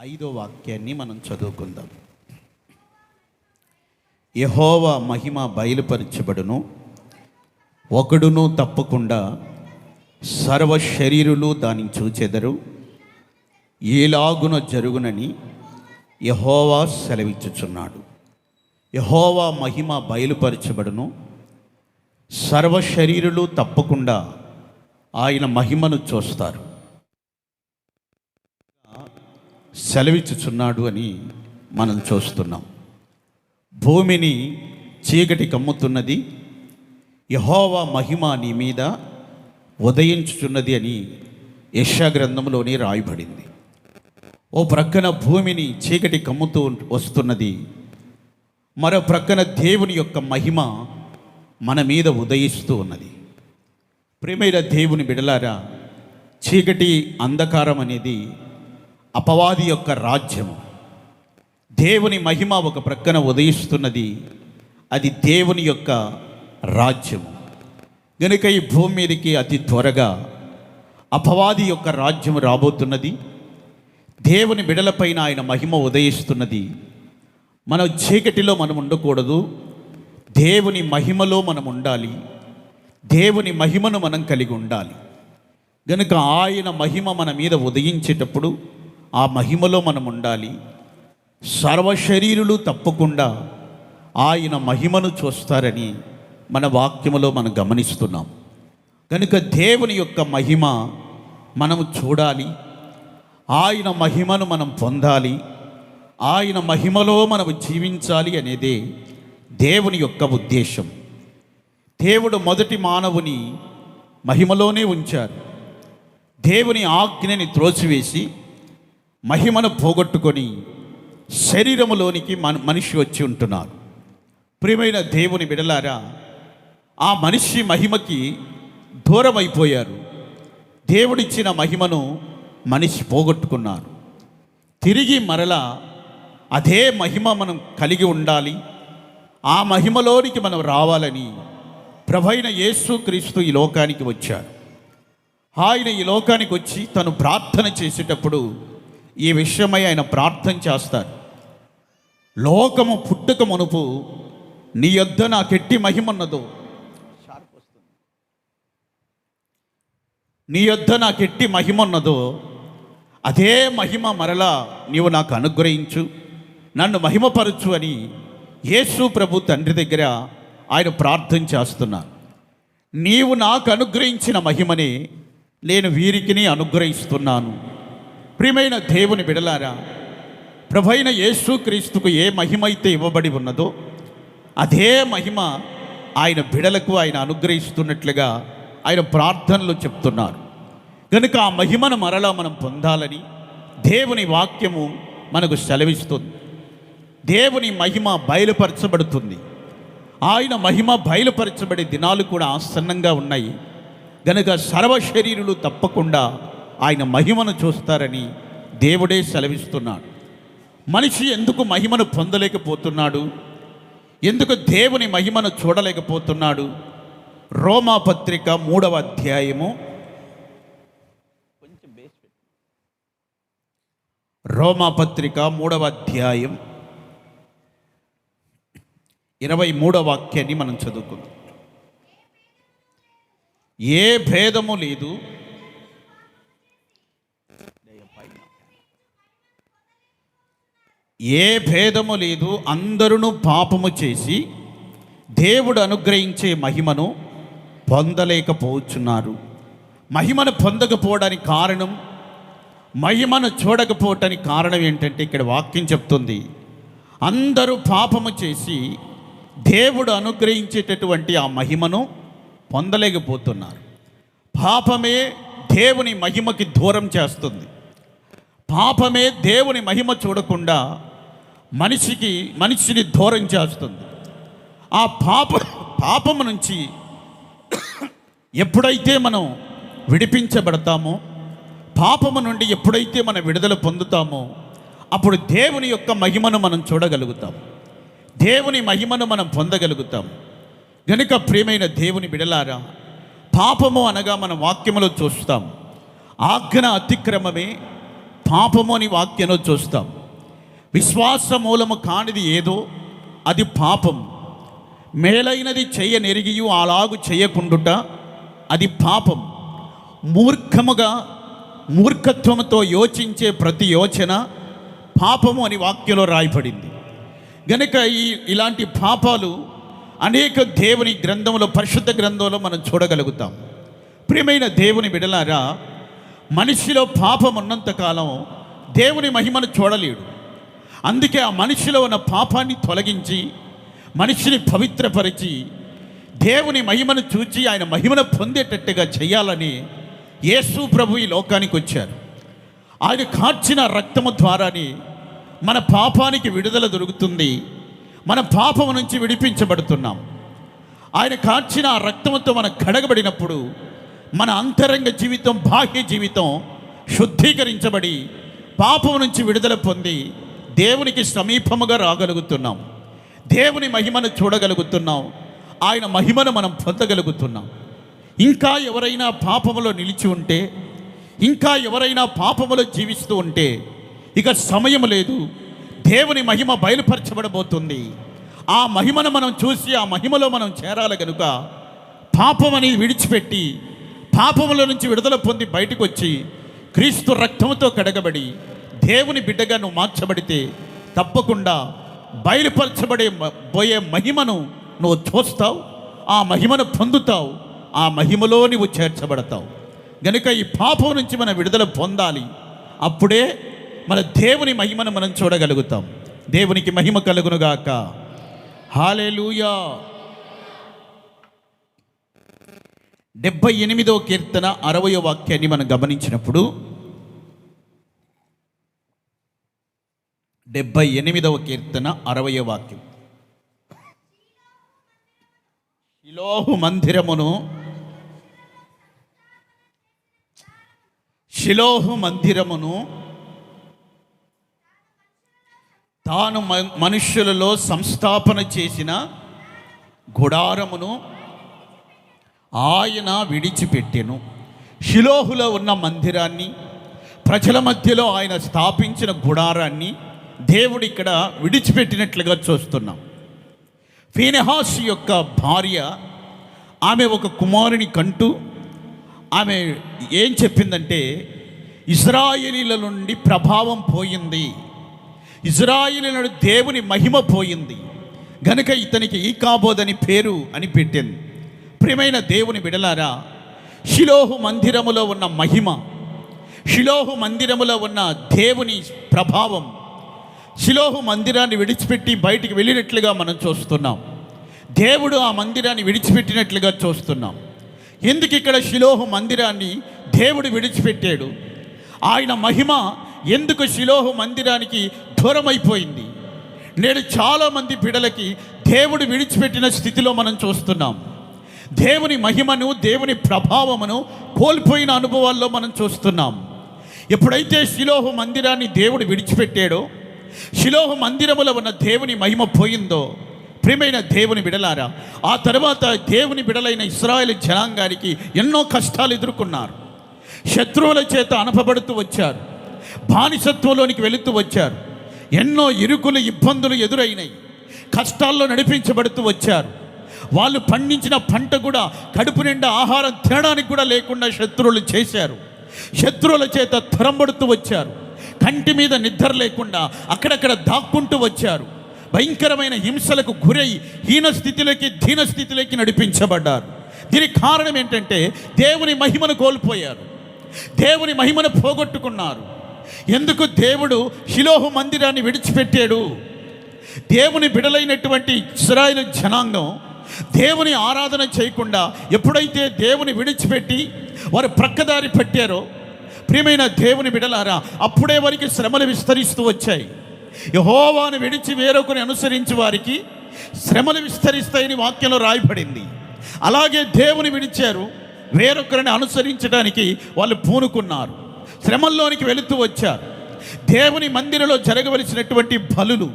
5వ వాక్యాన్ని మనం చదువుకుందాం. యెహోవా మహిమ బయలుపరచబడును, ఒకడును తప్పకుండా సర్వ శరీరులు దానిని చూచెదరు. ఏలాగున జరుగునని యెహోవా సెలవిచ్చుచున్నాడు. యెహోవా మహిమ బయలుపరచబడును, సర్వ శరీరులు తప్పకుండా ఆయన మహిమను చూస్తారు సెలవిచ్చుచున్నాడు అని మనం చూస్తున్నాం. భూమిని చీకటి కమ్ముతున్నది, యెహోవా మహిమ నీ మీద ఉదయించుచున్నది అని యెషయా గ్రంథంలోనే రాయబడింది. ఓ ప్రక్కన భూమిని చీకటి కమ్ముతూ వస్తున్నది, మరో ప్రక్కన దేవుని యొక్క మహిమ మన మీద ఉదయిస్తూ ఉన్నది. ప్రియమైన దేవుని బిడలారా, చీకటి అంధకారం అనేది అపవాది యొక్క రాజ్యము. దేవుని మహిమ ఒక ప్రక్కన ఉదయిస్తున్నది, అది దేవుని యొక్క రాజ్యము. కనుక ఈ భూమి మీదకి అతి త్వరగా అపవాది యొక్క రాజ్యము రాబోతున్నది. దేవుని బిడలపైన ఆయన మహిమ ఉదయిస్తున్నది. మన చీకటిలో మనం ఉండకూడదు, దేవుని మహిమలో మనం ఉండాలి. దేవుని మహిమను మనం కలిగి ఉండాలి. కనుక ఆయన మహిమ మన మీద ఉదయించేటప్పుడు ఆ మహిమలో మనం ఉండాలి. సర్వ శరీరులు తప్పకుండా ఆయన మహిమను చూస్తారని మన వాక్యములో మనం గమనిస్తున్నాం. కనుక దేవుని యొక్క మహిమ మనము చూడాలి, ఆయన మహిమను మనం పొందాలి, ఆయన మహిమలో మనము జీవించాలి అనేదే దేవుని యొక్క ఉద్దేశం. దేవుడు మొదటి మానవుని మహిమలోనే ఉంచారు. దేవుని ఆజ్ఞని త్రోసివేసి మహిమను పోగొట్టుకొని శరీరములోనికి మనిషి వచ్చి ఉంటున్నారు. ప్రియమైన దేవుని బిడలారా, ఆ మనిషి మహిమకి దూరం అయిపోయారు. దేవుడిచ్చిన మహిమను మనిషి పోగొట్టుకున్నారు. తిరిగి మరలా అదే మహిమ మనం కలిగి ఉండాలి, ఆ మహిమలోనికి మనం రావాలని ప్రభువైన యేసుక్రీస్తు ఈ లోకానికి వచ్చారు. ఆయన ఈ లోకానికి వచ్చి తను ప్రార్థన చేసేటప్పుడు ఈ విషయమై ఆయన ప్రార్థన చేస్తారు. లోకము పుట్టుక మునుపు నీ యొద్ద నాకెట్టి మహిమ ఉన్నదో, నీ యొద్ద నాకెట్టి మహిమ ఉన్నదో అదే మహిమ మరలా నీవు నాకు అనుగ్రహించు, నన్ను మహిమపరచు అని యేసు ప్రభు తండ్రి దగ్గర ఆయన ప్రార్థన చేస్తున్నారు. నీవు నాకు అనుగ్రహించిన మహిమనే నేను వీరికి అనుగ్రహిస్తున్నాను. ప్రియమైన దేవుని బిడలారా, ప్రభువైన యేసుక్రీస్తుకు ఏ మహిమ అయితే ఇవ్వబడి ఉన్నదో అదే మహిమ ఆయన బిడలకు ఆయన అనుగ్రహిస్తున్నట్లుగా ఆయన ప్రార్థనలు చెప్తున్నారు. కనుక ఆ మహిమను మరలా మనం పొందాలని దేవుని వాక్యము మనకు సెలవిస్తుంది. దేవుని మహిమ బయలుపరచబడుతుంది. ఆయన మహిమ బయలుపరచబడే దినాలు కూడా ఆసన్నంగా ఉన్నాయి. కనుక సర్వ శరీరులు తప్పకుండా ఆయన మహిమను చూస్తారని దేవుడే సెలవిస్తున్నాడు. మనిషి ఎందుకు మహిమను పొందలేకపోతున్నాడు? ఎందుకు దేవుని మహిమను చూడలేకపోతున్నాడు? రోమాపత్రిక 3వ అధ్యాయము, రోమాపత్రిక 3వ అధ్యాయం 23వ వాక్యాన్ని మనం చదువుకుందాం. ఏ భేదము లేదు, ఏ భేదము లేదు, అందరూ పాపము చేసి దేవుడు అనుగ్రహించే మహిమను పొందలేకపోతున్నారు. మహిమను పొందకపోవడానికి కారణం, మహిమను చూడకపోవటానికి కారణం ఏంటంటే ఇక్కడ వాక్యం చెప్తుంది, అందరూ పాపము చేసి దేవుడు అనుగ్రహించేటటువంటి ఆ మహిమను పొందలేకపోతున్నారు. పాపమే దేవుని మహిమకి దూరం చేస్తుంది. పాపమే దేవుని మహిమ చూడకుండా మనిషిని దూరం చేస్తుంది. ఆ పాపము నుంచి ఎప్పుడైతే మనం విడిపించబడతామో, పాపము నుండి ఎప్పుడైతే మనం విడుదల పొందుతామో అప్పుడు దేవుని యొక్క మహిమను మనం చూడగలుగుతాం, దేవుని మహిమను మనం పొందగలుగుతాం. గనుక ప్రియమైన దేవుని బిడలారా, పాపము అనగా మన వాక్యములో చూస్తాం, ఆజ్ఞ అతిక్రమమే పాపము అని వాక్యంలో చూస్తాం. విశ్వాస మూలము కానిది ఏదో అది పాపం. మేలైనది చెయ్యనెరిగియు అలాగు చేయకుండుట అది పాపం. మూర్ఖత్వముతో యోచించే ప్రతి యోచన పాపము అని వాక్యంలో రాయబడింది. గనుక ఇలాంటి పాపాలు అనేక దేవుని గ్రంథంలో, పరిశుద్ధ గ్రంథంలో మనం చూడగలుగుతాం. ప్రియమైన దేవుని బిడ్డలారా, మనిషిలో పాపం ఉన్నంతకాలం దేవుని మహిమను చూడలేడు. అందుకే ఆ మనిషిలో ఉన్న పాపాన్ని తొలగించి మనిషిని పవిత్రపరిచి దేవుని మహిమను చూచి ఆయన మహిమను పొందేటట్టుగా చేయాలని యేసు ప్రభు ఈ లోకానికి వచ్చారు. ఆయన కార్చిన రక్తము ద్వారానే మన పాపానికి విడుదల దొరుకుతుంది. మన పాపము నుంచి విడిపించబడుతున్నాం. ఆయన కార్చిన ఆ రక్తముతో మనం కడగబడినప్పుడు మన అంతరంగ జీవితం, బాహ్య జీవితం శుద్ధీకరించబడి పాపము నుంచి విడుదల పొంది దేవునికి సమీపముగా రాగలుగుతున్నాం. దేవుని మహిమను చూడగలుగుతున్నాం. ఆయన మహిమను మనం పొందగలుగుతున్నాం. ఇంకా ఎవరైనా పాపములో నిలిచి ఉంటే, ఇంకా ఎవరైనా పాపములో జీవిస్తూ ఉంటే ఇక సమయం లేదు. దేవుని మహిమ బయలుపరచబడబోతుంది. ఆ మహిమను మనం చూసి ఆ మహిమలో మనం చేరాలి. కనుక పాపమని విడిచిపెట్టి పాపముల నుంచి విడుదల పొంది బయటకు వచ్చి క్రీస్తు రక్తముతో కడగబడి దేవుని బిడ్డగా నువ్వు మార్చబడితే తప్పకుండా బయలుపరచబోయే మహిమను నువ్వు చూస్తావు. ఆ మహిమను పొందుతావు. ఆ మహిమలో నువ్వు చేర్చబడతావు. గనుక ఈ పాపం నుంచి మనం విడుదల పొందాలి. అప్పుడే మన దేవుని మహిమను మనం చూడగలుగుతాం. దేవునికి మహిమ కలుగునుగాక. హల్లెలూయా. 78వ కీర్తన 60వ వాక్యాన్ని మనం గమనించినప్పుడు 78వ కీర్తన 60వ వాక్యం, షిలోహు మందిరమును తాను మనుష్యులలో సంస్థాపన చేసిన గుడారమును ఆయన విడిచిపెట్టెను. షిలోహులో ఉన్న మందిరాన్ని, ప్రజల మధ్యలో ఆయన స్థాపించిన గుడారాన్ని దేవుడు ఇక్కడ విడిచిపెట్టినట్లుగా చూస్తున్నాం. ఫీనెహాసు యొక్క భార్య, ఆమె ఒక కుమారుని కంటూ ఆమె ఏం చెప్పిందంటే, ఇశ్రాయేలీల నుండి ప్రభావం పోయింది, ఇశ్రాయేలీల దేవుని మహిమ పోయింది, గనుక ఇతనికి ఈకాబోదని పేరు అని పెట్టింది. ప్రియమైన దేవుని బిడలారా, షిలోహు మందిరములో ఉన్న మహిమ, షిలోహు మందిరములో ఉన్న దేవుని ప్రభావం షిలోహు మందిరాన్ని విడిచిపెట్టి బయటికి వెళ్ళినట్లుగా మనం చూస్తున్నాం. దేవుడు ఆ మందిరాన్ని విడిచిపెట్టినట్లుగా చూస్తున్నాం. ఎందుకు ఇక్కడ షిలోహు మందిరాన్ని దేవుడు విడిచిపెట్టాడు? ఆయన మహిమ ఎందుకు షిలోహు మందిరానికి దూరమైపోయింది? నేడు చాలామంది బిడలకి దేవుడు విడిచిపెట్టిన స్థితిలో మనం చూస్తున్నాం. దేవుని మహిమను, దేవుని ప్రభావమును కోల్పోయిన అనుభవాల్లో మనం చూస్తున్నాం. ఎప్పుడైతే షిలోహు మందిరాన్ని దేవుడు విడిచిపెట్టాడో, షిలోహు మందిరములో ఉన్న దేవుని మహిమ పోయిందో, ప్రియమైన దేవుని బిడలారా, ఆ తర్వాత దేవుని బిడలైన ఇశ్రాయేలు జనాంగానికి ఎన్నో కష్టాలు ఎదుర్కొన్నారు. శత్రువుల చేత అనపబడుతూ వచ్చారు. బానిసత్వంలోనికి వెళుతూ వచ్చారు. ఎన్నో ఇరుకులు, ఇబ్బందులు ఎదురైనాయి. కష్టాల్లో నడిపించబడుతూ వచ్చారు. వాళ్ళు పండించిన పంట కూడా కడుపు నిండా ఆహారం తినడానికి కూడా లేకుండా శత్రువులు చేశారు. శత్రువుల చేత తరంబడుతూ వచ్చారు. కంటి మీద నిద్ర లేకుండా అక్కడక్కడ దాక్కుంటూ వచ్చారు. భయంకరమైన హింసలకు గురై దీన స్థితిలోకి నడిపించబడ్డారు. దీనికి కారణం ఏంటంటే దేవుని మహిమను కోల్పోయారు. దేవుని మహిమను పోగొట్టుకున్నారు. ఎందుకు దేవుడు షిలోహు మందిరాన్ని విడిచిపెట్టాడు? దేవుని బిడలైనటువంటి ఇశ్రాయేలు జనాంగం దేవుని ఆరాధన చేయకుండా ఎప్పుడైతే దేవుని విడిచిపెట్టి వారు ప్రక్కదారి పెట్టారో, ప్రియమైన దేవుని బిడలారా, అప్పుడే వారికి శ్రమలు విస్తరిస్తూ వచ్చాయి. యెహోవాను విడిచి వేరొకరిని అనుసరించి వారికి శ్రమలు విస్తరిస్తాయని వాక్యంలో రాయబడింది. అలాగే దేవుని విడిచారు, వేరొకరిని అనుసరించడానికి వాళ్ళు పూనుకున్నారు. శ్రమల్లోనికి వెళుతూ వచ్చారు. దేవుని మందిరంలో జరగవలసినటువంటి బలులు,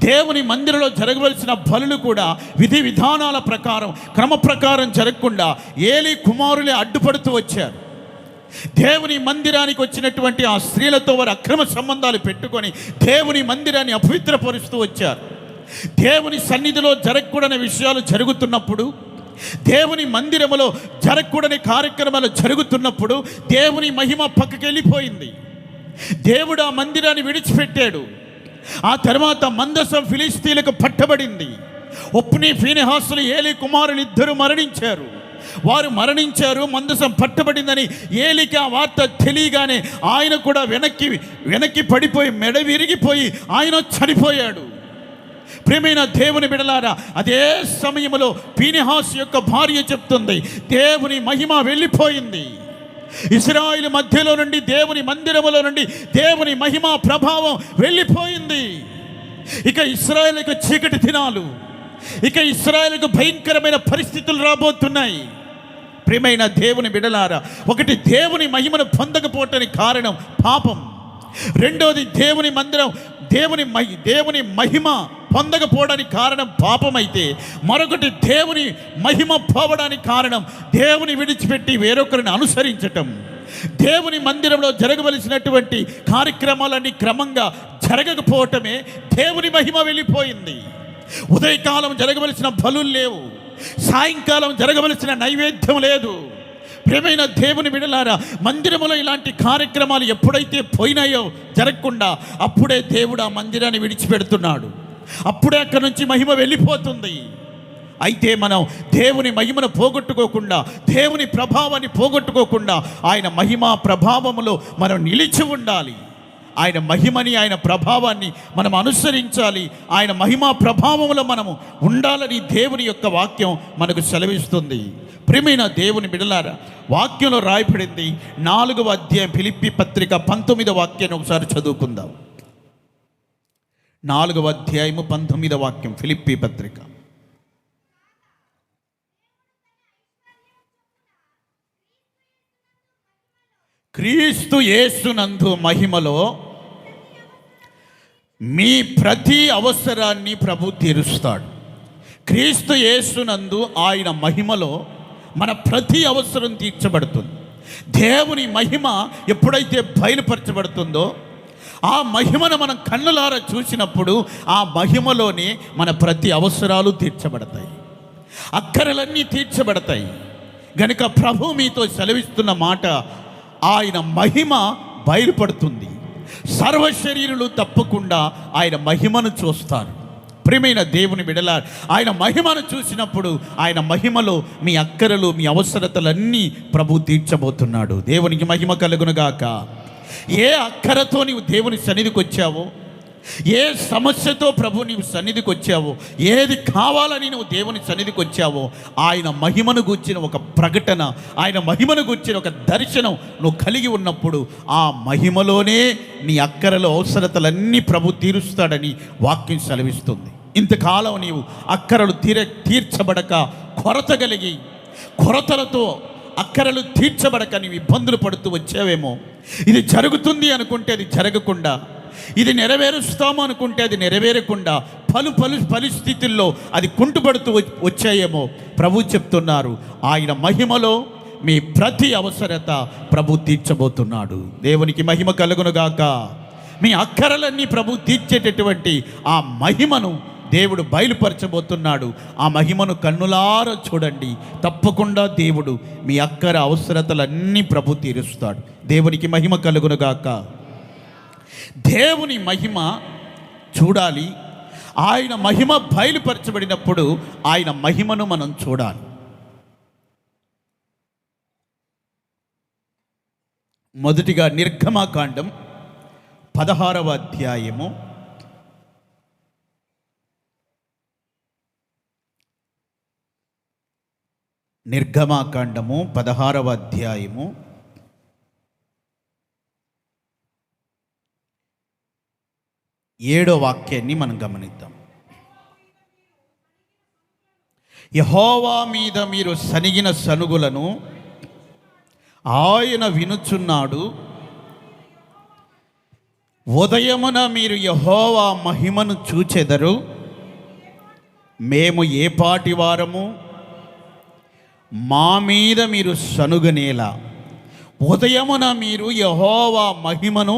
దేవుని మందిరంలో జరగవలసిన బలులు కూడా విధి విధానాల ప్రకారం, క్రమ ప్రకారం జరగకుండా ఏలీ కుమారులే అడ్డుపడుతూ వచ్చారు. దేవుని మందిరానికి వచ్చినటువంటి ఆ స్త్రీలతో వారు అక్రమ సంబంధాలు పెట్టుకొని దేవుని మందిరాన్ని అపవిత్రపరుస్తూ వచ్చారు. దేవుని సన్నిధిలో జరగకూడని విషయాలు జరుగుతున్నప్పుడు, దేవుని మందిరములో జరగకూడని కార్యక్రమాలు జరుగుతున్నప్పుడు దేవుని మహిమ పక్కకి వెళ్ళిపోయింది. దేవుడు ఆ మందిరాన్ని విడిచిపెట్టాడు. ఆ తర్వాత మందసం ఫిలిస్తీన్లకు పట్టబడింది. ఒప్ని ఫీనెహాసులు ఏలీ కుమారులు ఇద్దరు మరణించారు. వారు మరణించారు, మందసం పట్టబడిందని ఏలికి ఆ వార్త తెలియగానే ఆయన కూడా వెనక్కి పడిపోయి మెడ విరిగిపోయి ఆయన చనిపోయాడు. ప్రియమైన దేవుని బిడలారా, అదే సమయంలో ఫీనెహాసు యొక్క భార్య చెప్తుంది, దేవుని మహిమ వెళ్ళిపోయింది. ఇశ్రాయేలు మధ్యలో నుండి, దేవుని మందిరములో నుండి దేవుని మహిమ ప్రభావం వెళ్ళిపోయింది. ఇక ఇశ్రాయేలుకు చీకటి దినాలు, ఇక ఇశ్రాయేలుకు భయంకరమైన పరిస్థితులు రాబోతున్నాయి. ప్రియమైన దేవుని బిడలారా, ఒకటి దేవుని మహిమను పొందకపోవటానికి కారణం పాపం. రెండోది దేవుని మందిరం, దేవుని మహిమ పొందకపోవడానికి కారణం పాపమైతే, మరొకటి దేవుని మహిమ పోవడానికి కారణం దేవుని విడిచిపెట్టి వేరొకరిని అనుసరించటం. దేవుని మందిరంలో జరగవలసినటువంటి కార్యక్రమాలన్నీ క్రమంగా జరగకపోవటమే దేవుని మహిమ వెళ్ళిపోయింది. ఉదయకాలం జరగవలసిన బలులు లేవు, సాయంకాలం జరగవలసిన నైవేద్యం లేదు. ప్రియమైన దేవుని బిడలారా, మందిరములో ఇలాంటి కార్యక్రమాలు ఎప్పుడైతే పోయినాయో జరగకుండా, అప్పుడే దేవుడు ఆ మందిరాన్ని విడిచిపెడుతున్నాడు. అప్పుడే అక్కడి నుంచి మహిమ వెళ్ళిపోతుంది. అయితే మనం దేవుని మహిమను పోగొట్టుకోకుండా, దేవుని ప్రభావాన్ని పోగొట్టుకోకుండా ఆయన మహిమ ప్రభావములో మనం నిలిచి ఉండాలి. ఆయన మహిమని, ఆయన ప్రభావాన్ని మనం అనుసరించాలి. ఆయన మహిమా ప్రభావంలో మనము ఉండాలని దేవుని యొక్క వాక్యం మనకు సెలవిస్తుంది. ప్రియమైన దేవుని బిడలారా, వాక్యంలో రాయబడింది 4వ అధ్యాయం ఫిలిప్పీ పత్రిక 19వ వాక్యాన్ని ఒకసారి చదువుకుందాం. 4వ అధ్యాయము 19వ వాక్యం ఫిలిప్పీ పత్రిక. క్రీస్తు యేసునందు మహిమలో మీ ప్రతి అవసరాన్ని ప్రభు తీరుస్తాడు. క్రీస్తు యేసునందు ఆయన మహిమలో మన ప్రతి అవసరం తీర్చబడుతుంది. దేవుని మహిమ ఎప్పుడైతే బయలుపరచబడుతుందో, ఆ మహిమను మనం కన్నులారా చూసినప్పుడు ఆ మహిమలోనే మన ప్రతి అవసరాలు తీర్చబడతాయి, అక్కరలన్నీ తీర్చబడతాయి. గనుక ప్రభు మీతో సెలవిస్తున్న మాట, ఆయన మహిమ బయలుపడుతుంది. సర్వశరీరులు తప్పకుండా ఆయన మహిమను చూస్తారు. ప్రియమైన దేవుని బిడలారా, ఆయన మహిమను చూసినప్పుడు ఆయన మహిమలో మీ అక్కరలు, మీ అవసరతలన్నీ ప్రభు తీర్చబోతున్నాడు. దేవునికి మహిమ కలుగునుగాక. ఏ అక్కరతో నీవు దేవుని సన్నిధికి వచ్చావో, ఏ సమస్యతో ప్రభు నీవు సన్నిధికి వచ్చావో, ఏది కావాలని నువ్వు దేవుని సన్నిధికి వచ్చావో, ఆయన మహిమను గూర్చిన ఒక ప్రకటన, ఆయన మహిమను గూర్చిన ఒక దర్శనం నువ్వు కలిగి ఉన్నప్పుడు ఆ మహిమలోనే నీ అక్కరలో అవసరతలన్నీ ప్రభు తీరుస్తాడని వాక్యం సెలవిస్తుంది. ఇంతకాలం నీవు అక్కరలు తీర్చబడక, కొరత కలిగి, కొరతలతో అక్కరలు తీర్చబడక నీవు ఇబ్బందులు పడుతూ వచ్చావేమో. ఇది జరుగుతుంది అనుకుంటే అది జరగకుండా, ఇది నెరవేరుస్తాము అనుకుంటే అది నెరవేరకుండా, పలు పరిస్థితుల్లో అది కుంటుపడుతూ వచ్చాయేమో. ప్రభు చెప్తున్నారు, ఆయన మహిమలో మీ ప్రతి అవసరత ప్రభు తీర్చబోతున్నాడు. దేవునికి మహిమ కలుగునుగాక. మీ అక్కరలన్నీ ప్రభు తీర్చేటటువంటి ఆ మహిమను దేవుడు బయలుపరచబోతున్నాడు. ఆ మహిమను కన్నులారా చూడండి. తప్పకుండా దేవుడు మీ అక్కర అవసరతలన్నీ ప్రభు తీరుస్తాడు. దేవునికి మహిమ కలుగునుగాక. దేవుని మహిమ చూడాలి. ఆయన మహిమ బయలుపరచబడినప్పుడు ఆయన మహిమను మనం చూడాలి. మొదటిగా నిర్గమకాండం 16వ అధ్యాయము 16వ అధ్యాయము 7వ వాక్యాన్ని మనం గమనిద్దాం. యెహోవా మీద మీరు సనిగిన సనుగులను ఆయన వినుచున్నాడు. ఉదయమున మీరు యెహోవా మహిమను చూచెదరు. మేము ఏ పాటి వారము, మా మీద మీరు సనుగనేలా. ఉదయమున మీరు యెహోవా మహిమను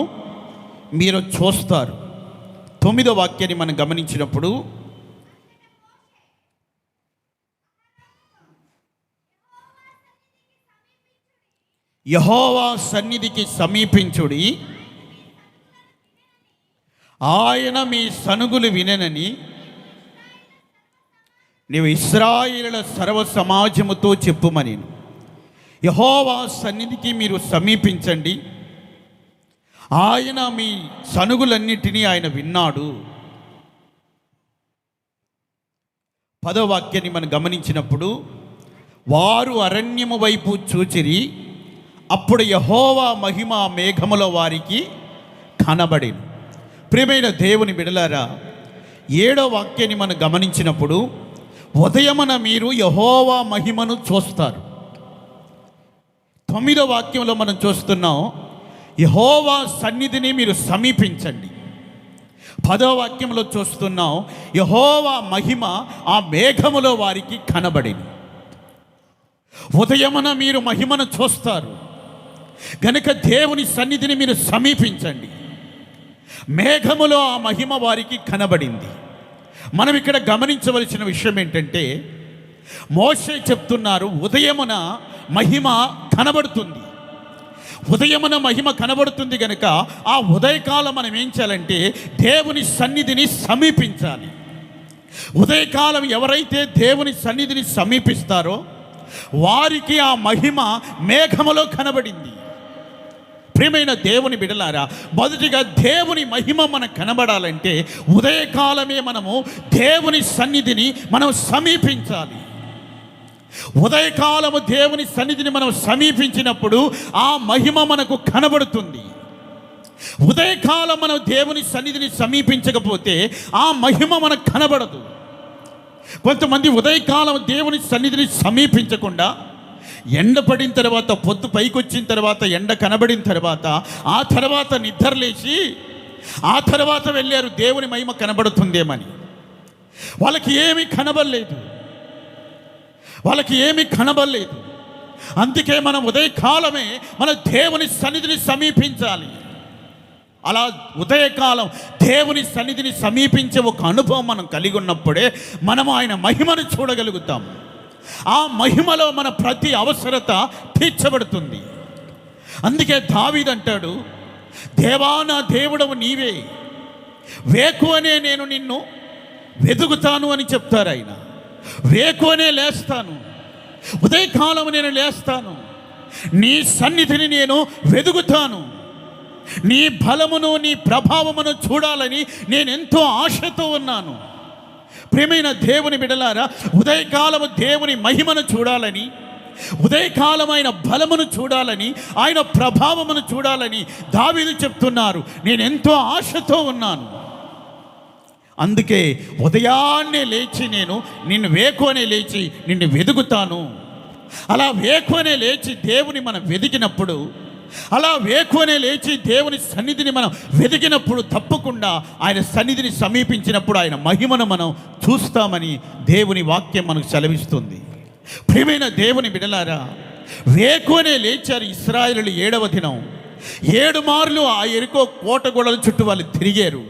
మీరు చూస్తారు. 9వ వాక్యాన్ని మనం గమనించినప్పుడు, యెహోవా సన్నిధికి సమీపించుడి, ఆయన మీ సనుగులు వినెనని నీవు ఇశ్రాయేలుల సర్వ సమాజముతో చెప్పుమని. యెహోవా సన్నిధికి మీరు సమీపించండి, ఆయన మీ సనుగులన్నిటినీ ఆయన విన్నాడు. 10వ వాక్యాన్ని మనం గమనించినప్పుడు, వారు అరణ్యము వైపు చూచిరి, అప్పుడు యెహోవా మహిమ మేఘముల వారికి కనబడెను. ప్రియమైన దేవుని బిడలారా, 7వ వాక్యాన్ని మనం గమనించినప్పుడు, ఉదయమున మీరు యెహోవా మహిమను చూస్తారు. 9వ వాక్యంలో మనం చూస్తున్నాం, యెహోవా సన్నిధిని మీరు సమీపించండి. 10వ వాక్యంలో చూస్తున్నాం, యెహోవా మహిమ ఆ మేఘములో వారికి కనబడింది. ఉదయమున మీరు మహిమను చూస్తారు గనుక దేవుని సన్నిధిని మీరు సమీపించండి. మేఘములో ఆ మహిమ వారికి కనబడింది. మనం ఇక్కడ గమనించవలసిన విషయం ఏంటంటే, మోషే చెప్తున్నారు, ఉదయమున మహిమ కనబడుతుంది. ఉదయమున మహిమ కనబడుతుంది కనుక ఆ ఉదయకాలం మనం ఏం చేయాలంటే దేవుని సన్నిధిని సమీపించాలి. ఉదయకాలం ఎవరైతే దేవుని సన్నిధిని సమీపిస్తారో వారికి ఆ మహిమ మేఘములో కనబడింది. ప్రియమైన దేవుని బిడలారా, మొదటిగా దేవుని మహిమ మనకు కనబడాలంటే ఉదయకాలమే మనము దేవుని సన్నిధిని మనం సమీపించాలి. ఉదయకాలము దేవుని సన్నిధిని మనం సమీపించినప్పుడు ఆ మహిమ మనకు కనబడుతుంది. ఉదయకాలం మనం దేవుని సన్నిధిని సమీపించకపోతే ఆ మహిమ మనకు కనబడదు. కొంతమంది ఉదయకాలం దేవుని సన్నిధిని సమీపించకుండా ఎండ పడిన తర్వాత, పొద్దు పైకి వచ్చిన తర్వాత, ఎండ కనబడిన తర్వాత, ఆ తర్వాత నిద్రలేసి ఆ తర్వాత వెళ్ళారు దేవుని మహిమ కనబడుతుందేమని. వాళ్ళకి ఏమీ కనబడలేదు. అందుకే మనం ఉదయకాలమే మన దేవుని సన్నిధిని సమీపించాలి. అలా ఉదయకాలం దేవుని సన్నిధిని సమీపించే ఒక అనుభవం మనం కలిగి ఉన్నప్పుడే మనం ఆయన మహిమను చూడగలుగుతాం. ఆ మహిమలో మన ప్రతి అవసరత తీర్చబడుతుంది. అందుకే దావీదు అంటాడు, దేవా నా దేవుడవు నీవే, వేకువనే నేను నిన్ను వెతుకుతాను అని చెప్తారు ఆయన. వేకువనే లేస్తాను, ఉదయకాలం నేను లేస్తాను, నీ సన్నిధిని నేను వెతుకుతాను, నీ బలమును నీ ప్రభావమును చూడాలని నేను ఎంతో ఆశతో ఉన్నాను. ప్రియమైన దేవుని బిడలారా, ఉదయకాలము దేవుని మహిమను చూడాలని, ఉదయకాలం ఆయన బలమును చూడాలని, ఆయన ప్రభావమును చూడాలని దావీదు చెప్తున్నారు. నేను ఎంతో ఆశతో ఉన్నాను. అందుకే ఉదయాన్నే లేచి నేను నిన్ను వేకువనే లేచి నిన్ను వెతుకుతాను. అలా వేకువనే లేచి దేవుని మనం వెతికినప్పుడు, అలా వేకువనే లేచి దేవుని సన్నిధిని మనం వెతికినప్పుడు తప్పకుండా ఆయన సన్నిధిని సమీపించినప్పుడు ఆయన మహిమను మనం చూస్తామని దేవుని వాక్యం మనకు సెలవిస్తుంది. ప్రియమైన దేవుని బిడలారా, వేకువనే లేచారు ఇశ్రాయేలీయులు 7వ దినం. 7 మార్లు ఆ యెరికో కోట గోడల చుట్టూ వాళ్ళు తిరిగారు.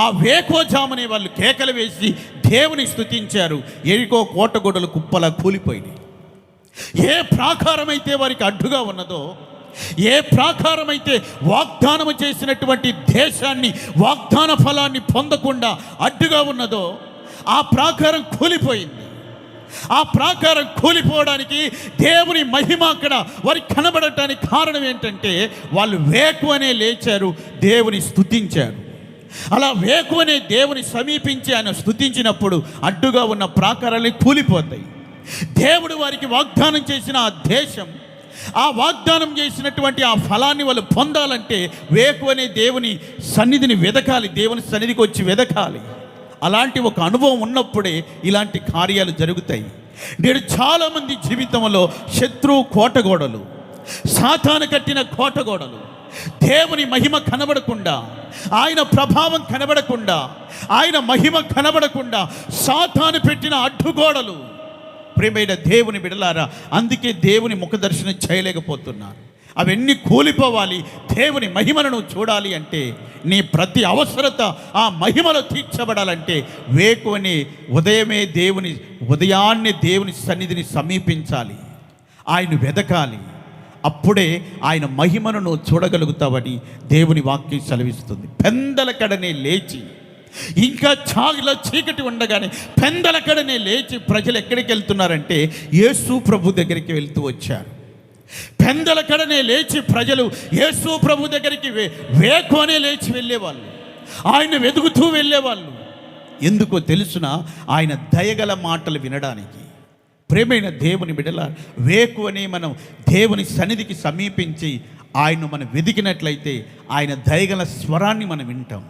ఆ వేకువజామునే వాళ్ళు కేకలు వేసి దేవుని స్తుతించారు. యెరికో కోట గోడలు కుప్పలా కూలిపోయినాయి. ఏ ప్రాకారం అయితే వారికి అడ్డుగా ఉన్నదో, ఏ ప్రాకారం అయితే వాగ్దానము చేసినటువంటి దేశాన్ని, వాగ్దాన ఫలాన్ని పొందకుండా అడ్డుగా ఉన్నదో, ఆ ప్రాకారం కూలిపోయింది. ఆ ప్రాకారం కూలిపోవడానికి దేవుని మహిమ అక్కడ వారికి కనబడటానికి కారణం ఏంటంటే వాళ్ళు వేకువనే లేచారు, దేవుని స్తుతించారు. అలా వేకువనే దేవుని సమీపించి ఆయన స్తుతించినప్పుడు అడ్డుగా ఉన్న ప్రాకారాలు కూలిపోతాయి. దేవుడు వారికి వాగ్దానం చేసిన ఆ దేశం, ఆ వాగ్దానం చేసినటువంటి ఆ ఫలాన్ని వాళ్ళు పొందాలంటే వేకువనే దేవుని సన్నిధిని వెదకాలి, దేవుని సన్నిధికి వచ్చి వెదకాలి. అలాంటి ఒక అనుభవం ఉన్నప్పుడే ఇలాంటి కార్యాలు జరుగుతాయి. నేడు చాలామంది జీవితంలో శత్రువు కోటగోడలు, సాతాను కట్టిన కోటగోడలు, దేవుని మహిమ కనబడకుండా, ఆయన ప్రభావం కనబడకుండా, ఆయన మహిమ కనబడకుండా సాతాను పెట్టిన అడ్డుగోడలు. ప్రియమైన దేవుని బిడలారా, అందుకే దేవుని ముఖదర్శనం చేయలేకపోతున్నారు. అవన్నీ కూలిపోవాలి. దేవుని మహిమను నువ్వు చూడాలి అంటే, నీ ప్రతి అవసరత ఆ మహిమలో తీర్చబడాలంటే వేకువని ఉదయాన్నే దేవుని సన్నిధిని సమీపించాలి, ఆయన వెదకాలి. అప్పుడే ఆయన మహిమను నువ్వు చూడగలుగుతావని దేవుని వాక్యం సెలవిస్తుంది. పెందల కడనే లేచి, ఇంకా చాలా చీకటి ఉండగానే పెందల కడనే లేచి ప్రజలు ఎక్కడికి వెళ్తున్నారంటే యేసు ప్రభు దగ్గరికి వెళ్తూ వచ్చారు. పెందల కడనే లేచి ప్రజలు యేసు ప్రభు దగ్గరికి వేకువనే లేచి వెళ్ళేవాళ్ళు, ఆయన వెతుకుతూ వెళ్ళేవాళ్ళు. ఎందుకో తెలుసునా? ఆయన దయగల మాటలు వినడానికి. ప్రేమైన దేవుని బిడ్డల, వేకువనే మనం దేవుని సన్నిధికి సమీపించి ఆయన మనం వెతికినట్లయితే ఆయన దయగల స్వరాన్ని మనం వింటాం,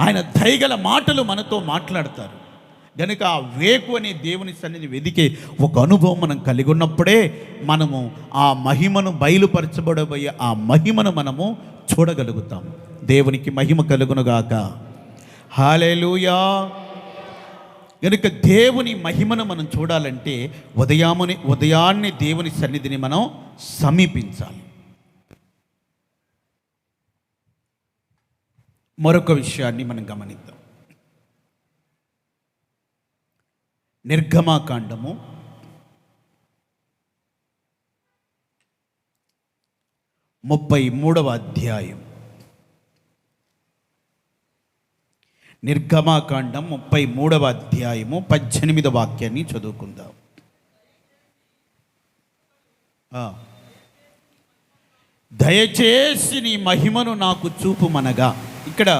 ఆయన దయగల మాటలు మనతో మాట్లాడతారు. కనుక ఆ వేకువనే దేవుని సన్నిధి వెతికే ఒక అనుభవం మనం కలిగి ఉన్నప్పుడే మనము ఆ మహిమను బయలుపరచబడబోయే ఆ మహిమను మనము చూడగలుగుతాం. దేవునికి మహిమ కలుగునుగాక. హల్లెలూయా. కనుక దేవుని మహిమను మనం చూడాలంటే ఉదయాన్నే దేవుని సన్నిధిని మనం సమీపించాలి. మరొక విషయాన్ని మనం గమనిద్దాం. నిర్గమాకాండము 33వ అధ్యాయం. నిర్గమాకాండం 33వ అధ్యాయము 18వ వాక్యాన్ని చదువుకుందాం. దయచేసి నీ మహిమను నాకు చూపుమనగా. ఇక్కడ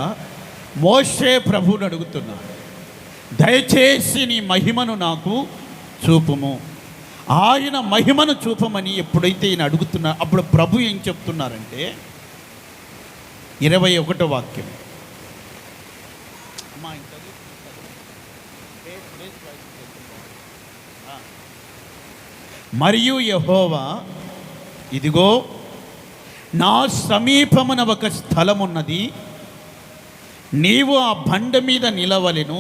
మోషే ప్రభువుని అడుగుతున్నాడు, దయచేసి నీ మహిమను నాకు చూపుము. ఆయన మహిమను చూపమని ఎప్పుడైతే ఈయన అడుగుతున్నారు, అప్పుడు ప్రభు ఏం చెప్తున్నారంటే 21వ వాక్యం. మరియు యెహోవా, ఇదిగో నా సమీపమున ఒక స్థలమున్నది, నీవు ఆ బండ మీద నిలవలెను.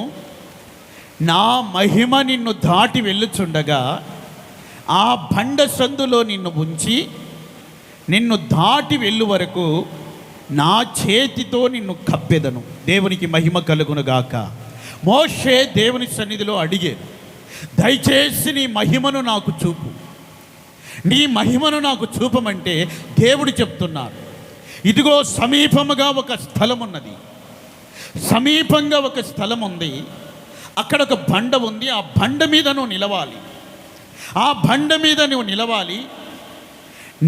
నా మహిమ నిన్ను దాటి వెళ్ళుచుండగా ఆ బండ సందులో నిన్ను ఉంచి నిన్ను దాటి వెళ్ళు వరకు నా చేతితో నిన్ను కప్పెదను. దేవునికి మహిమ కలుగునుగాక. మోషే దేవుని సన్నిధిలో అడిగారు, దయచేసి నీ మహిమను నాకు చూపు, నీ మహిమను నాకు చూపమంటే దేవుడు చెప్తున్నారు, ఇదిగో సమీపముగా ఒక స్థలం ఉన్నది, సమీపంగా ఒక స్థలం ఉంది, అక్కడ ఒక బండ ఉంది, ఆ బండ మీద నువ్వు నిలవాలి, ఆ బండ మీద నువ్వు నిలవాలి.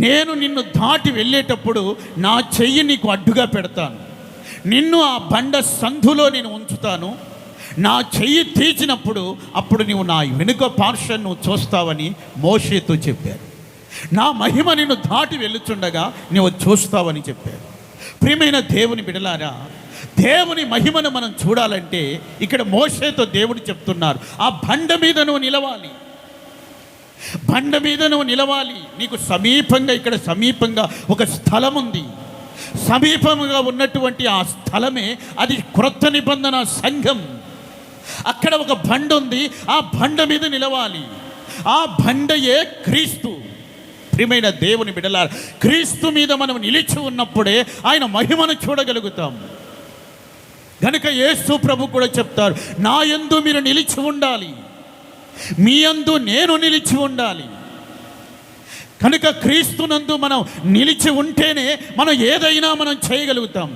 నేను నిన్ను దాటి వెళ్ళేటప్పుడు నా చెయ్యి నీకు అడ్డుగా పెడతాను, నిన్ను ఆ బండ సందులో నేను ఉంచుతాను. నా చెయ్యి తీసినప్పుడు అప్పుడు నువ్వు నా వెనుక పార్శ్వం నువ్వు చూస్తావని మోషేతో చెప్పారు. నా మహిమ నిన్ను దాటి వెళ్ళుచుండగా నువ్వు చూస్తావని చెప్పారు. ప్రియమైన దేవుని బిడలారా, దేవుని మహిమను మనం చూడాలంటే ఇక్కడ మోషేతో దేవుడు చెప్తున్నారు, ఆ బండ మీద నువ్వు నిలవాలి, బండ మీద నువ్వు నిలవాలి. నీకు సమీపంగా, ఇక్కడ సమీపంగా ఒక స్థలం ఉంది. సమీపంగా ఉన్నటువంటి ఆ స్థలమే అది క్రొత్త నిబంధన సంఘం. అక్కడ ఒక బండ ఉంది, ఆ బండ మీద నిలవాలి. ఆ బండయే క్రీస్తు. ప్రియమైన దేవుని బిడ్డలారా, క్రీస్తు మీద మనం నిలిచి ఉన్నప్పుడే ఆయన మహిమను చూడగలుగుతాం. కనుక యేసు ప్రభు కూడా చెప్తారు, నా యందు మీరు నిలిచి ఉండాలి, మీ యందు నేను నిలిచి ఉండాలి. కనుక క్రీస్తునందు మనం నిలిచి ఉంటేనే మనం ఏదైనా మనం చేయగలుగుతాం.